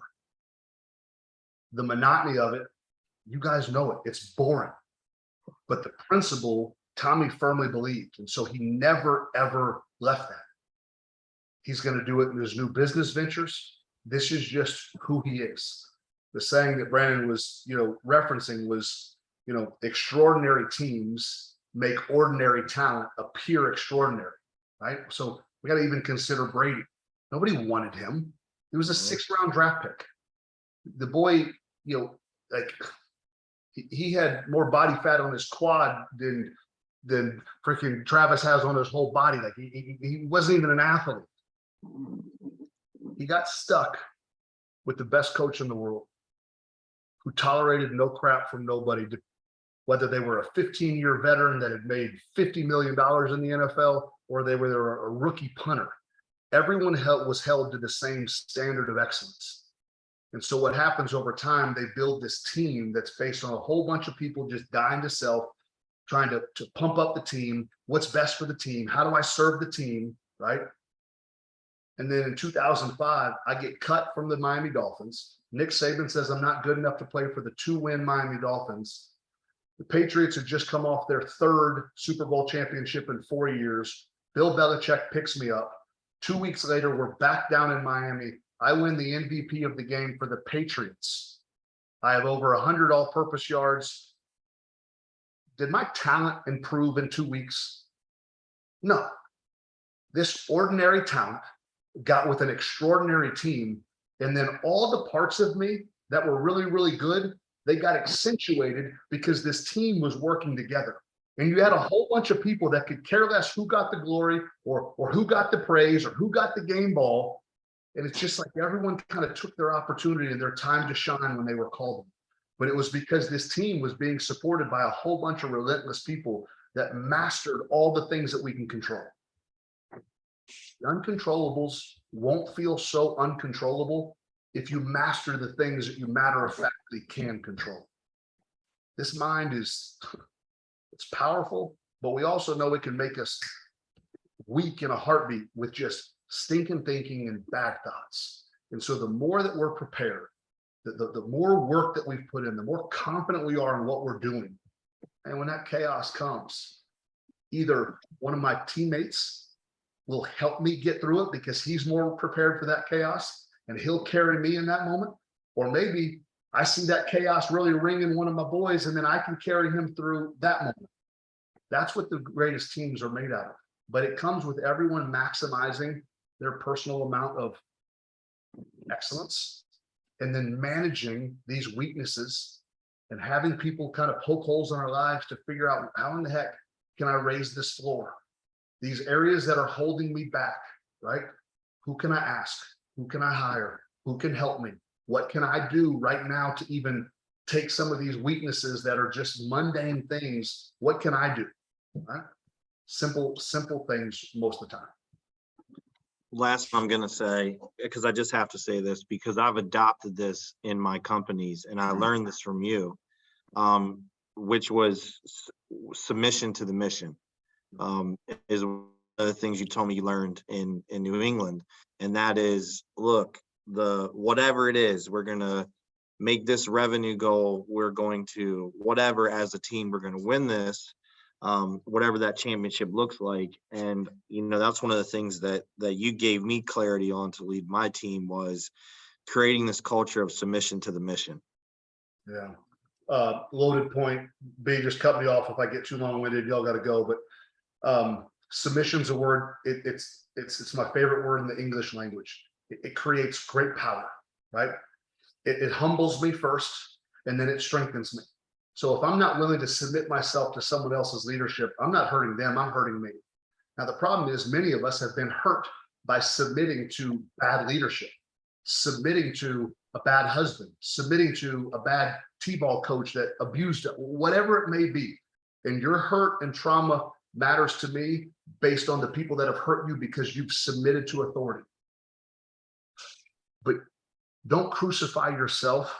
The monotony of it, you guys know it. It's boring. But the principle, Tommy firmly believed. And so he never, ever left that. He's going to do it in his new business ventures. This is just who he is. The saying that Brandon was, referencing was, extraordinary teams make ordinary talent appear extraordinary, right? So we got to even consider Brady. Nobody wanted him. He was a 6th round draft pick. The boy, he had more body fat on his quad than freaking Travis has on his whole body. Like he wasn't even an athlete. He got stuck with the best coach in the world, who tolerated no crap from nobody, whether they were a 15-year veteran that had made $50 million in the NFL or they were a rookie punter. Everyone was held to the same standard of excellence. And so what happens over time, they build this team that's based on a whole bunch of people just dying to self, trying to pump up the team. What's best for the team? How do I serve the team, right? And then in 2005, I get cut from the Miami Dolphins. Nick Saban says I'm not good enough to play for the 2-win Miami Dolphins. The Patriots had just come off their 3rd Super Bowl championship in 4 years. Bill Belichick picks me up. 2 weeks later, we're back down in Miami. I win the MVP of the game for the Patriots. I have over 100 all-purpose yards. Did my talent improve in 2 weeks? No. This ordinary talent got with an extraordinary team, and then all the parts of me that were really, really good, they got accentuated because this team was working together. And you had a whole bunch of people that could care less who got the glory or who got the praise or who got the game ball. And it's just like everyone kind of took their opportunity and their time to shine when they were called. But it was because this team was being supported by a whole bunch of relentless people that mastered all the things that we can control. The uncontrollables won't feel so uncontrollable if you master the things that you matter of factly can control. This mind is, it's powerful, but we also know it can make us weak in a heartbeat with just stinking thinking and bad thoughts. And so the more that we're prepared, the more work that we've put in, the more confident we are in what we're doing. And when that chaos comes, either one of my teammates will help me get through it because he's more prepared for that chaos and he'll carry me in that moment. Or maybe I see that chaos really ring in one of my boys and then I can carry him through that moment. That's what the greatest teams are made out of. But it comes with everyone maximizing their personal amount of excellence and then managing these weaknesses and having people kind of poke holes in our lives to figure out how in the heck can I raise this floor? These areas that are holding me back, right? Who can I ask? Who can I hire? Who can help me? What can I do right now to even take some of these weaknesses that are just mundane things? What can I do? Right? Simple things most of the time. Last I'm going to say, because I just have to say this, because I've adopted this in my companies and I learned this from you, which was submission to the mission, is one of the things you told me you learned in New England. And that is, look, whatever it is, we're going to make this revenue goal. We're going to, whatever, as a team, we're going to win this. Whatever that championship looks like. And, that's one of the things that you gave me clarity on to lead my team, was creating this culture of submission to the mission. Yeah. Loaded point. B, just cut me off if I get too long-winded. Y'all got to go. But submission's a word. It's my favorite word in the English language. It creates great power, right? It humbles me first, and then it strengthens me. So if I'm not willing to submit myself to someone else's leadership, I'm not hurting them, I'm hurting me. Now, the problem is many of us have been hurt by submitting to bad leadership, submitting to a bad husband, submitting to a bad T-ball coach that abused it, whatever it may be. And your hurt and trauma matters to me based on the people that have hurt you because you've submitted to authority. But don't crucify yourself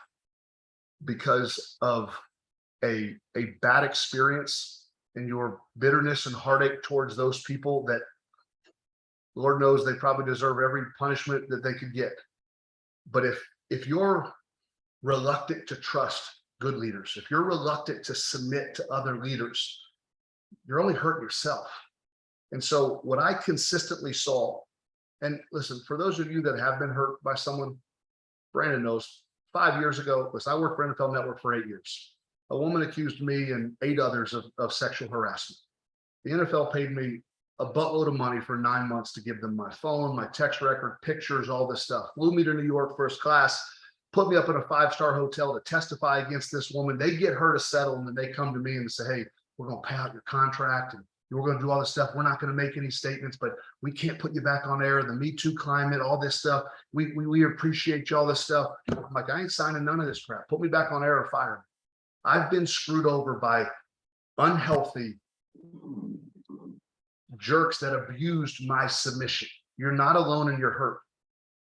because of a bad experience and your bitterness and heartache towards those people that Lord knows they probably deserve every punishment that they could get. But if you're reluctant to trust good leaders, if you're reluctant to submit to other leaders, you're only hurting yourself. And so what I consistently saw, and listen, for those of you that have been hurt by someone, Brandon knows, 5 years ago, listen, I worked for NFL Network for 8 years. A woman accused me and 8 others of sexual harassment. The NFL paid me a buttload of money for 9 months to give them my phone, my text record, pictures, all this stuff. Flew me to New York first class put me up in a 5-star hotel to testify against this woman. They get her to settle, and then they come to me and say, hey, we're going to pay out your contract and we're going to do all this stuff. We're not going to make any statements, but we can't put you back on air. The Me Too climate, all this stuff. We appreciate you, all this stuff. I'm like, I ain't signing none of this crap. Put me back on air or fire me. I've been screwed over by unhealthy jerks that abused my submission. You're not alone in your hurt.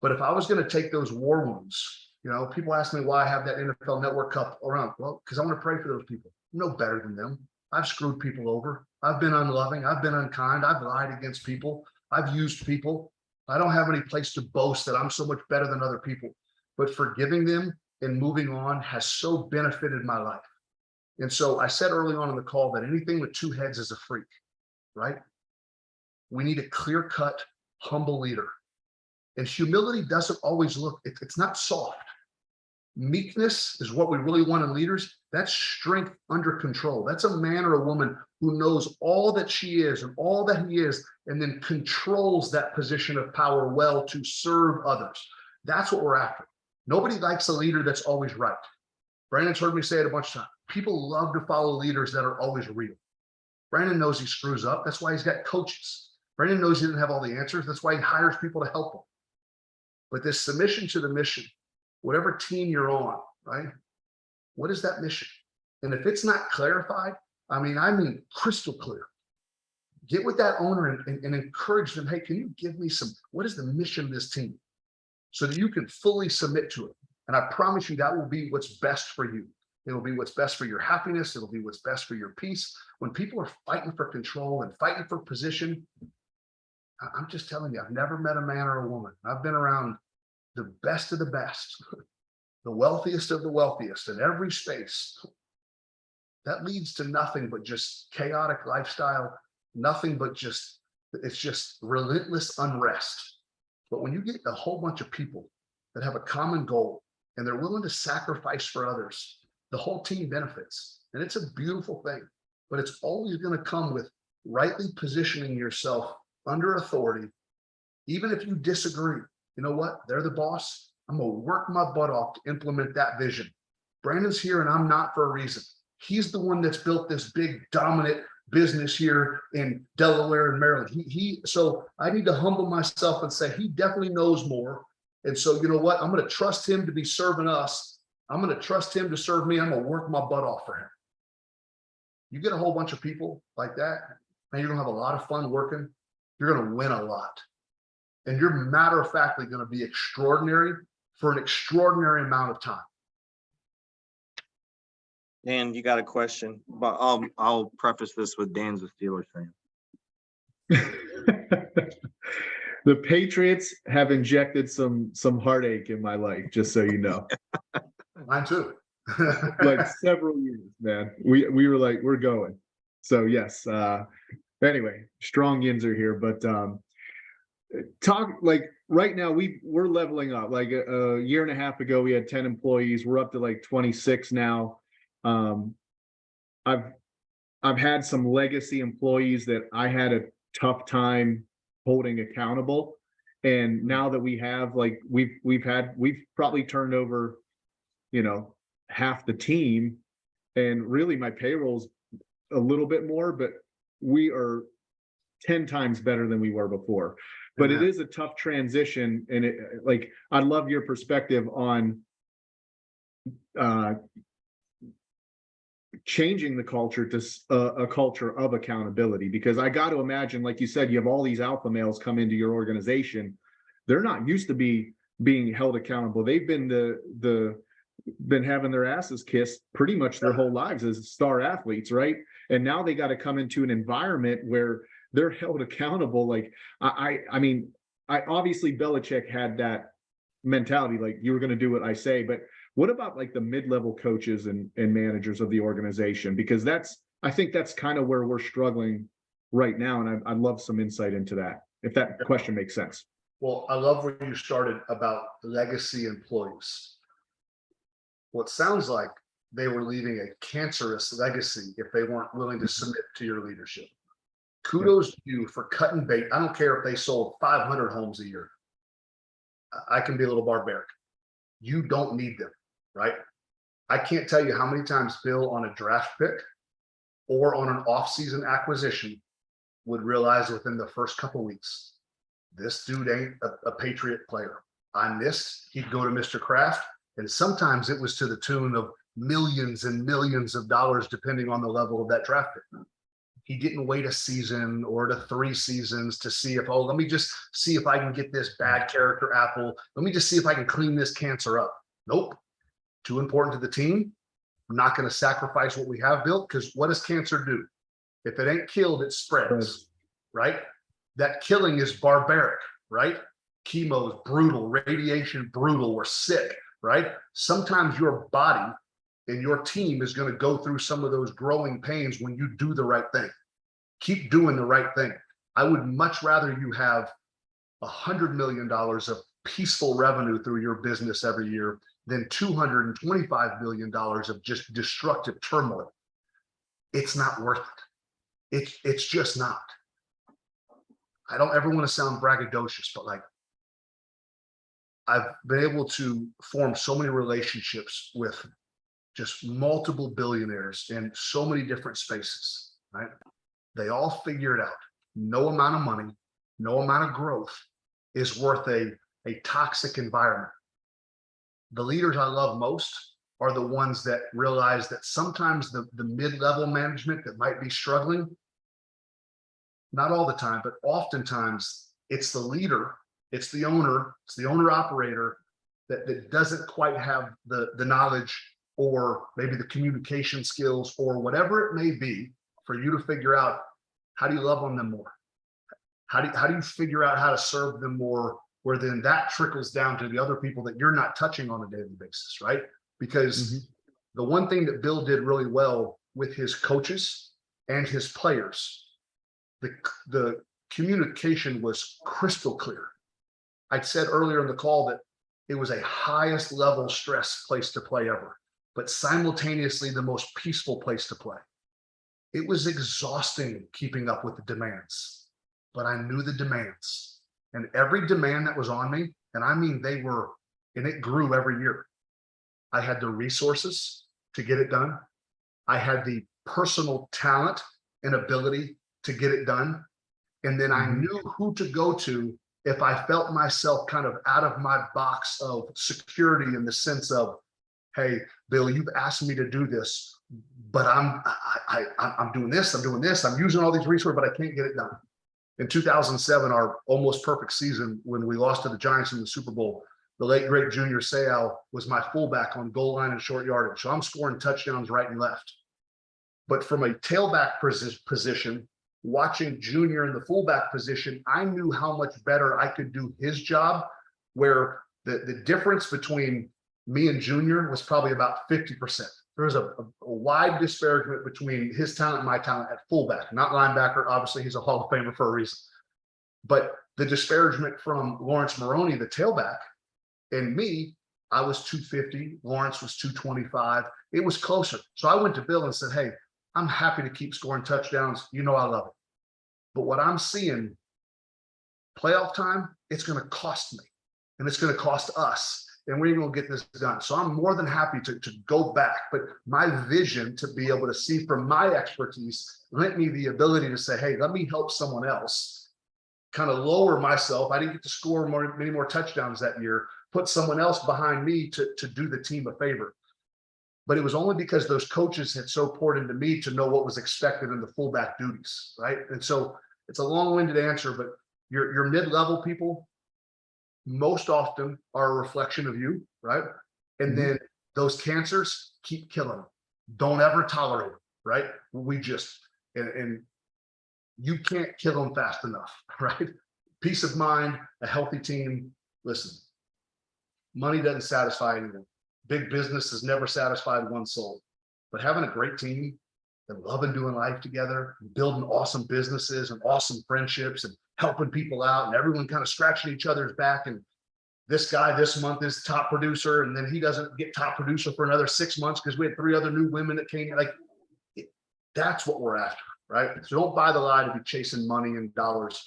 But if I was going to take those war wounds, people ask me why I have that NFL Network Cup around. Well, because I want to pray for those people. I'm no better than them. I've screwed people over. I've been unloving. I've been unkind. I've lied against people. I've used people. I don't have any place to boast that I'm so much better than other people. But forgiving them and moving on has so benefited my life. And so I said early on in the call that anything with two heads is a freak, right? We need a clear-cut, humble leader. And humility doesn't always look, it's not soft. Meekness is what we really want in leaders. That's strength under control. That's a man or a woman who knows all that she is and all that he is, and then controls that position of power well to serve others. That's what we're after. Nobody likes a leader that's always right. Brandon's heard me say it a bunch of times. People love to follow leaders that are always real. Brandon knows he screws up. That's why he's got coaches. Brandon knows he didn't have all the answers. That's why he hires people to help him. But this submission to the mission, whatever team you're on, right? What is that mission? And if it's not clarified, I mean crystal clear. Get with that owner and encourage them. Hey, can you give me what is the mission of this team? So that you can fully submit to it. And I promise you that will be what's best for you. It'll be what's best for your happiness. It'll be what's best for your peace. When people are fighting for control and fighting for position, I'm just telling you, I've never met a man or a woman. I've been around the best of the best, the wealthiest of the wealthiest in every space. That leads to nothing but just chaotic lifestyle, nothing but it's just relentless unrest. But when you get a whole bunch of people that have a common goal and they're willing to sacrifice for others, the whole team benefits. And it's a beautiful thing, but it's always going to come with rightly positioning yourself under authority. Even if you disagree, you know what? They're the boss. I'm going to work my butt off to implement that vision. Brandon's here and I'm not for a reason. He's the one that's built this big dominant business here in Delaware and Maryland. So I need to humble myself and say, he definitely knows more. And so, you know what? I'm going to trust him to be serving us. I'm going to trust him to serve me. I'm going to work my butt off for him. You get a whole bunch of people like that, and you're going to have a lot of fun working. You're going to win a lot. And you're matter-of-factly going to be extraordinary for an extraordinary amount of time. Dan, you got a question, but I'll preface this with Dan's a Steelers fan. The Patriots have injected some heartache in my life, just so you know. Mine too. Like several years, man. We were like, we're going. So yes. Anyway, strong yins are here, but talk like right now we're leveling up. Like a year and a half ago, we had 10 employees. We're up to like 26 now. I've had some legacy employees that I had a tough time holding accountable. And now that we have like, we've probably turned over, half the team, and really my payroll's a little bit more, but we are 10 times better than we were before. But it is a tough transition. And I love your perspective on, changing the culture to a culture of accountability, because I got to imagine, like you said, you have all these alpha males come into your organization. They're not used to being held accountable. They've been having their asses kissed pretty much their whole lives as star athletes, right? And now they got to come into an environment where they're held accountable. Like I mean, obviously Belichick had that mentality, like you were going to do what I say, but what about like the mid-level coaches and managers of the organization? Because I think that's kind of where we're struggling right now. And I'd love some insight into that, if that question makes sense. Well, I love where you started about legacy employees. Well, it sounds like they were leaving a cancerous legacy if they weren't willing to submit to your leadership. Kudos to you for cutting bait. I don't care if they sold 500 homes a year. I can be a little barbaric. you don't need them, right? I can't tell you how many times Bill on a draft pick or on an off-season acquisition would realize within the first couple weeks, this dude ain't a Patriot player. On this, he'd go to Mr. Kraft, and sometimes it was to the tune of millions and millions of dollars, depending on the level of that draft pick. He didn't wait a season or to 3 seasons to see if, oh, let me just see if I can get this bad character apple. Let me just see if I can clean this cancer up. Nope. Too important to the team. I'm not going to sacrifice what we have built, because what does cancer do? If it ain't killed, it spreads, right? That killing is barbaric, right? Chemo is brutal, radiation brutal, we're sick, right? Sometimes your body and your team is going to go through some of those growing pains when you do the right thing. Keep doing the right thing. I would much rather you have $100 million of peaceful revenue through your business every year than $225 million of just destructive turmoil. It's not worth it. It's just not. I don't ever want to sound braggadocious, but like, I've been able to form so many relationships with just multiple billionaires in so many different spaces, right? They all figure it out. No amount of money, no amount of growth is worth a toxic environment. The leaders I love most are the ones that realize that sometimes the mid-level management that might be struggling, not all the time, but oftentimes it's the leader, it's the owner operator that doesn't quite have the knowledge or maybe the communication skills or whatever it may be for you to figure out, how do you love on them more? How do you figure out how to serve them more, where then that trickles down to the other people that you're not touching on a daily basis, right? Because the one thing that Bill did really well with his coaches and his players, the communication was crystal clear. I said earlier in the call that it was a highest level stress place to play ever, but simultaneously the most peaceful place to play. It was exhausting keeping up with the demands, but I knew the demands, and every demand that was on me, and I mean, and it grew every year. I had the resources to get it done. I had the personal talent and ability to get it done. And then I knew who to go to if I felt myself kind of out of my box of security, in the sense of, hey, Bill, you've asked me to do this, but I'm doing this, I'm using all these resources, but I can't get it done. In 2007, our almost perfect season, when we lost to the Giants in the Super Bowl, the late great Junior Seau was my fullback on goal line and short yardage. So I'm scoring touchdowns right and left. But from a tailback position, watching Junior in the fullback position, I knew how much better I could do his job, where the difference between me and Junior was probably about 50%. There was a wide disparagement between his talent and my talent at fullback, not linebacker. Obviously, he's a Hall of Famer for a reason. But the disparagement from Lawrence Maroney, the tailback, and me, I was 250, Lawrence was 225. It was closer. So I went to Bill and said, hey, I'm happy to keep scoring touchdowns. You know I love it. But what I'm seeing, playoff time, it's going to cost me, and it's going to cost us, and we're going to get this done. So I'm more than happy to go back. But my vision to be able to see from my expertise lent me the ability to say, hey, let me help someone else, kind of lower myself. I didn't get to score many more touchdowns that year, put someone else behind me to do the team a favor. But it was only because those coaches had so poured into me to know what was expected in the fullback duties, right? And so it's a long-winded answer, but your mid-level people most often are a reflection of you, right? And then those cancers keep killing them. Don't ever tolerate them, right? We just, and you can't kill them fast enough, right? Peace of mind, a healthy team. Listen, money doesn't satisfy anyone. Big business has never satisfied one soul, but having a great team and loving doing life together, building awesome businesses and awesome friendships and helping people out, and everyone kind of scratching each other's back. And this guy this month is top producer, and then he doesn't get top producer for another 6 months because we had 3 other new women that came. Like, that's what we're after, right? So don't buy the lie to be chasing money and dollars.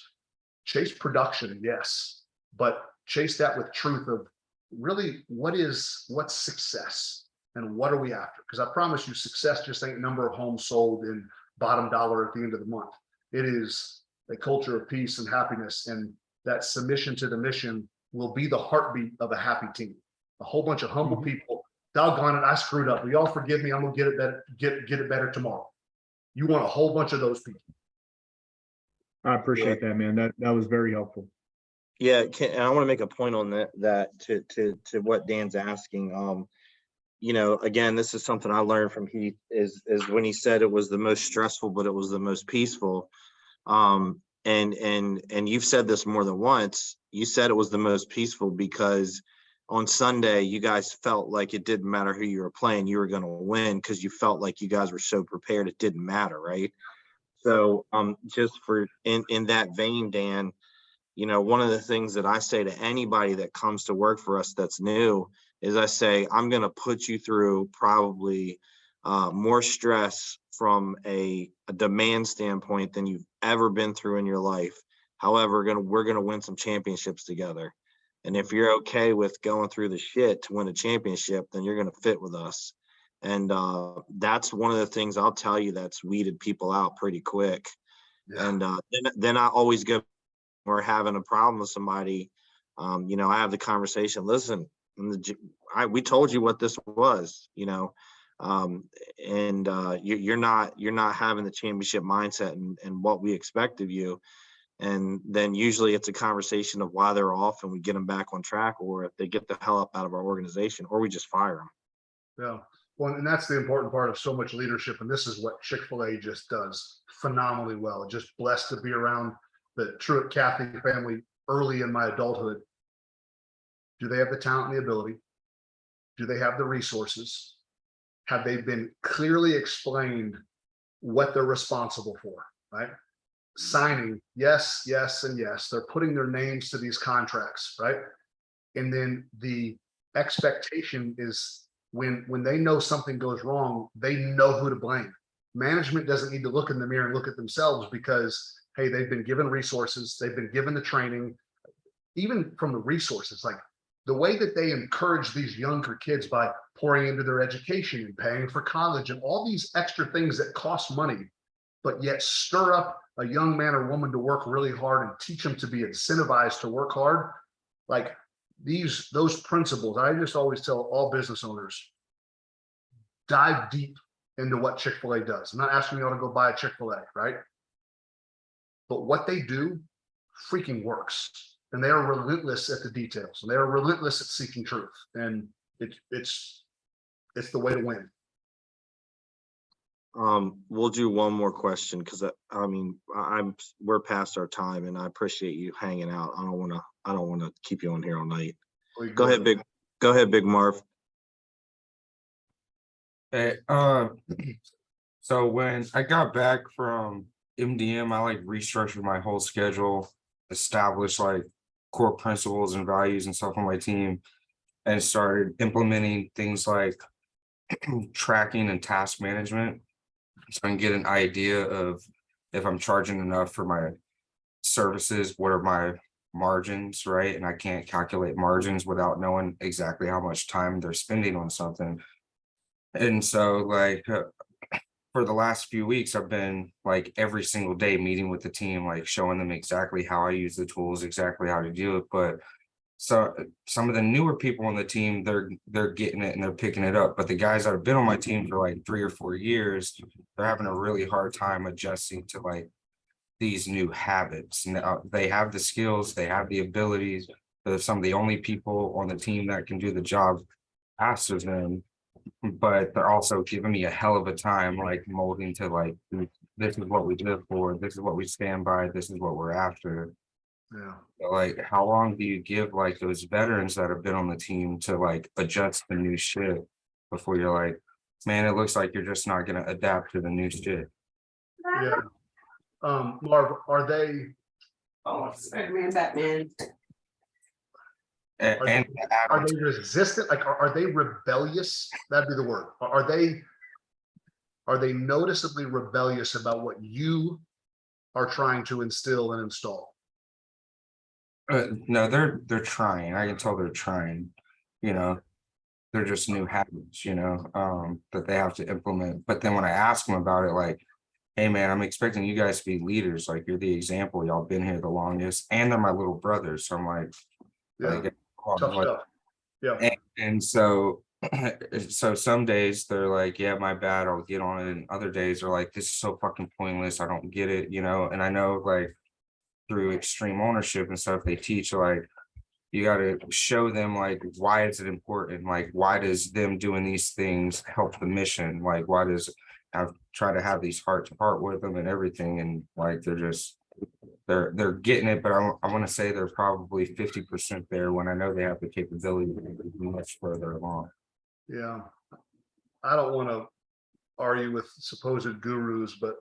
Chase production, yes, but chase that with truth of really what's success and what are we after? Because I promise you, success just ain't number of homes sold in bottom dollar at the end of the month. It is a culture of peace and happiness, and that submission to the mission will be the heartbeat of a happy team. A whole bunch of humble people. Doggone it, I screwed up. Will y'all forgive me? I'm gonna get it better, get it better tomorrow. You want a whole bunch of those people. I appreciate that, man. That was very helpful. Yeah, and I want to make a point on that to what Dan's asking. You know, again, this is something I learned from Heath is when he said it was the most stressful, but it was the most peaceful. And you've said this more than once. You said it was the most peaceful because on Sunday you guys felt like it didn't matter who you were playing, you were going to win because you felt like you guys were so prepared it didn't matter, right? So just for in that vein, Dan, you know, one of the things that I say to anybody that comes to work for us that's new is I say, I'm going to put you through probably more stress from a demand standpoint than you've ever been through in your life. However, we're going to win some championships together. And if you're okay with going through the shit to win a championship, then you're going to fit with us. And that's one of the things I'll tell you that's weeded people out pretty quick. Yeah. And then I always go, we're having a problem with somebody, you know, I have the conversation, listen, we told you what this was, you know, and you're not having the championship mindset and what we expect of you. And then usually it's a conversation of why they're off and we get them back on track, or if they get the hell up out of our organization, or we just fire them. Yeah. Well, and that's the important part of so much leadership. And this is what Chick-fil-A just does phenomenally well. Just blessed to be around the Truett Cathy family early in my adulthood. Do they have the talent and the ability? Do they have the resources? Have they been clearly explained what they're responsible for, right? Signing, yes, yes, and yes. They're putting their names to these contracts, right? And then the expectation is when they know something goes wrong, they know who to blame. Management doesn't need to look in the mirror and look at themselves because, hey, they've been given resources, they've been given the training, even from the resources, like the way that they encourage these younger kids by pouring into their education and paying for college and all these extra things that cost money, but yet stir up a young man or woman to work really hard and teach them to be incentivized to work hard. Like those principles, I just always tell all business owners, dive deep into what Chick-fil-A does. I'm not asking you all to go buy a Chick-fil-A, right? But what they do freaking works. And they are relentless at the details. And they are relentless at seeking truth. And it's the way to win. We'll do one more question because I mean we're past our time, and I appreciate you hanging out. I don't want to keep you on here all night. Go ahead, Big Marv. Hey, so when I got back from MDM, I like restructured my whole schedule, established like core principles and values and stuff on my team, and started implementing things like tracking and task management. So I can get an idea of if I'm charging enough for my services, what are my margins, right? And I can't calculate margins without knowing exactly how much time they're spending on something. And so like for the last few weeks, I've been like every single day meeting with the team, like showing them exactly how I use the tools, exactly how to do it. But so some of the newer people on the team, they're getting it and they're picking it up. But the guys that have been on my team for like 3 or 4 years, they're having a really hard time adjusting to like these new habits. And they have the skills, they have the abilities. They're some of the only people on the team that can do the job faster than, but they're also giving me a hell of a time, like molding to like, this is what we live for, this is what we stand by, this is what we're after. Yeah. So, like, how long do you give like those veterans that have been on the team to like adjust the new shit before you're like, man, it looks like you're just not going to adapt to the new shit? Yeah. Marv, are they? Oh, Spider-Man, Batman. And Are they resistant? Like, are they rebellious? That'd be the word. Are they noticeably rebellious about what you are trying to instill and install? no, they're trying. I can tell they're trying. you know, they're just new habits, that they have to implement. But then when I ask them about it, like, hey man, I'm expecting you guys to be leaders. Like you're the example. Y'all been here the longest, and they're my little brothers. So I'm like, Yeah, tough like, stuff. Yeah, and so so some days they're like, yeah, my bad, I'll get on it. And other days they're like, this is so fucking pointless. I don't get it, and I know like through extreme ownership and stuff, they teach like you got to show them like why is it important, like why does them doing these things help the mission, like why does I've try to have these heart to heart with them and everything, and like they're getting it, but I want to say they're probably 50% there when I know they have the capability to be much further along. yeah. I don't want to argue with supposed gurus, but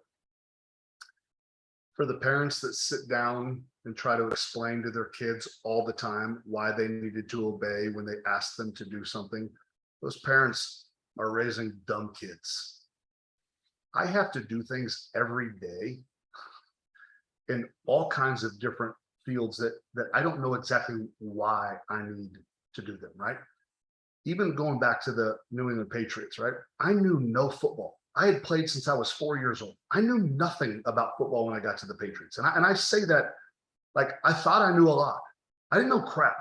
for the parents that sit down and try to explain to their kids all the time why they needed to obey when they asked them to do something, those parents are raising dumb kids. I have to do things every day in all kinds of different fields that I don't know exactly why I need to do them, right? Even going back to the New England Patriots, right? I knew no football. I had played since I was 4 years old. I knew nothing about football when I got to the Patriots. And I say that like I thought I knew a lot. I didn't know crap,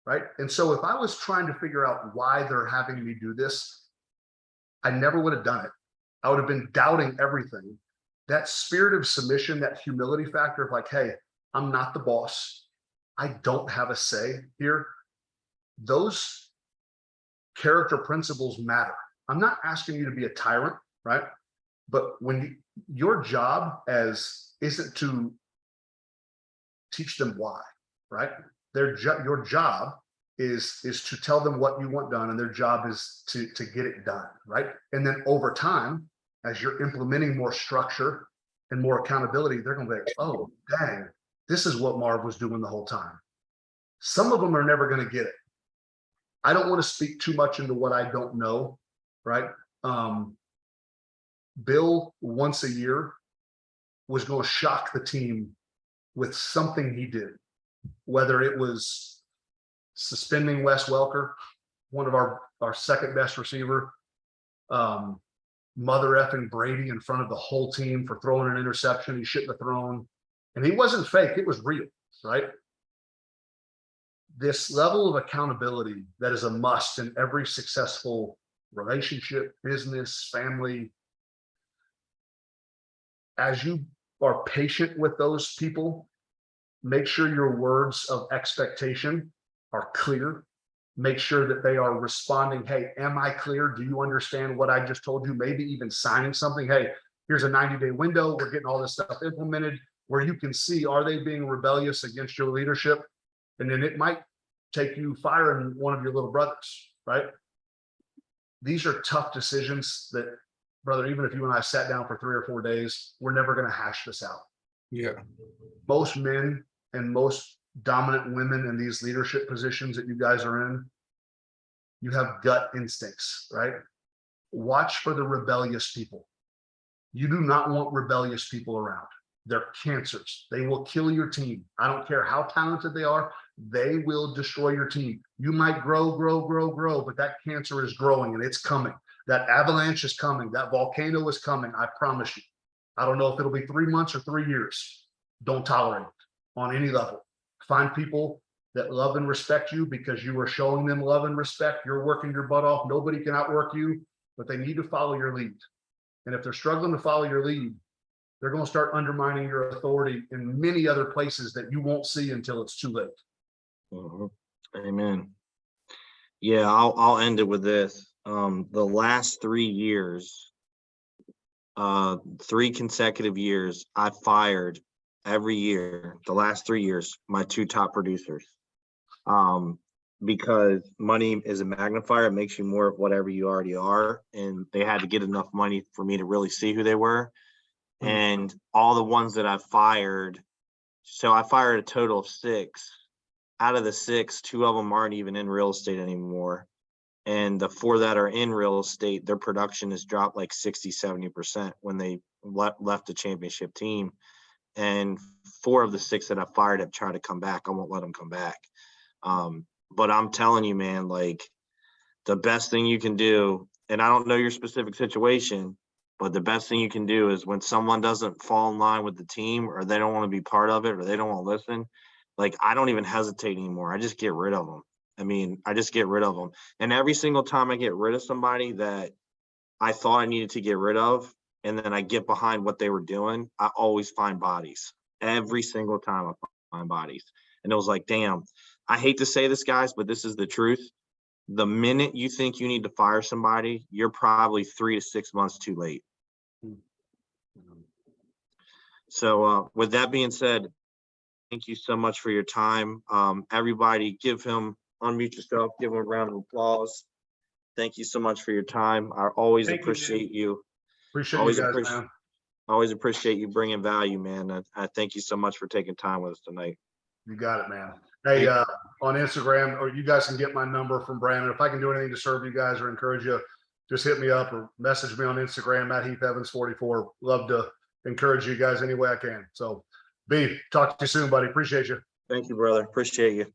right? And so if I was trying to figure out why they're having me do this, I never would have done it. I would have been doubting everything. That spirit of submission, that humility factor of like, hey, I'm not the boss. I don't have a say here. Those character principles matter. I'm not asking you to be a tyrant, right? But when your job as isn't to teach them why, right? Your job is to tell them what you want done, and their job is to get it done, right? And then over time, as you're implementing more structure and more accountability, they're going to be like, oh, dang, this is what Marv was doing the whole time. Some of them are never going to get it. I don't want to speak too much into what I don't know, right? Bill, once a year, was going to shock the team with something he did, whether it was suspending Wes Welker, one of our second best receiver, mother effing Brady in front of the whole team for throwing an interception he shouldn't have thrown. And he wasn't fake, it was real, right? This level of accountability that is a must in every successful relationship, business, family. As you are patient with those people, make sure your words of expectation are clear. Make sure that they are responding, hey, am I clear? Do you understand what I just told you? Maybe even signing something. Hey, here's a 90-day window. We're getting all this stuff implemented, where you can see, are they being rebellious against your leadership? And then it might take you firing one of your little brothers, right? These are tough decisions that, brother, even if you and I sat down for 3 or 4 days, we're never going to hash this out. Yeah. Most men and most dominant women in these leadership positions that you guys are in, you have gut instincts, right? Watch for the rebellious people. You do not want rebellious people around. They're cancers. They will kill your team. I don't care how talented they are. They will destroy your team. You might grow, but that cancer is growing and it's coming. That avalanche is coming. That volcano is coming. I promise you. I don't know if it'll be 3 months or 3 years. Don't tolerate it on any level. Find people that love and respect you because you are showing them love and respect. You're working your butt off. Nobody can outwork you, but they need to follow your lead. And if they're struggling to follow your lead, they're going to start undermining your authority in many other places that you won't see until it's too late. Amen. Yeah, I'll end it with this. The last 3 years, 3 consecutive years, I fired every year, the last 3 years, my 2 top producers. Because money is a magnifier, it makes you more of whatever you already are. And they had to get enough money for me to really see who they were. And all the ones that I fired, so I fired a total of 6. Out of the 6, 2 of them aren't even in real estate anymore. And the 4 that are in real estate, their production has dropped like 60-70% when they left the championship team. And 4 of the 6 that I fired have tried to come back. I won't let them come back. But I'm telling you, man, like the best thing you can do, and I don't know your specific situation, but the best thing you can do is when someone doesn't fall in line with the team, or they don't want to be part of it, or they don't want to listen, like, I don't even hesitate anymore. I just get rid of them. I mean, I just get rid of them. And every single time I get rid of somebody that I thought I needed to get rid of, and then I get behind what they were doing, I always find bodies. Every single time I find bodies. And it was like, damn, I hate to say this, guys, but this is the truth. The minute you think you need to fire somebody, you're probably 3 to 6 months too late. So with that being said, thank you so much for your time. Everybody give him, unmute yourself, give him a round of applause. Thank you so much for your time. I always Thank you, appreciate you. Appreciate Always you guys, appreciate, man. always appreciate you bringing value, man. I thank you so much for taking time with us tonight. You got it, man. Hey, on Instagram, or you guys can get my number from Brandon. If I can do anything to serve you guys or encourage you, just hit me up or message me on Instagram at Heath Evans 44. Love to encourage you guys any way I can. So, B, talk to you soon, buddy. Appreciate you. Thank you, brother. Appreciate you.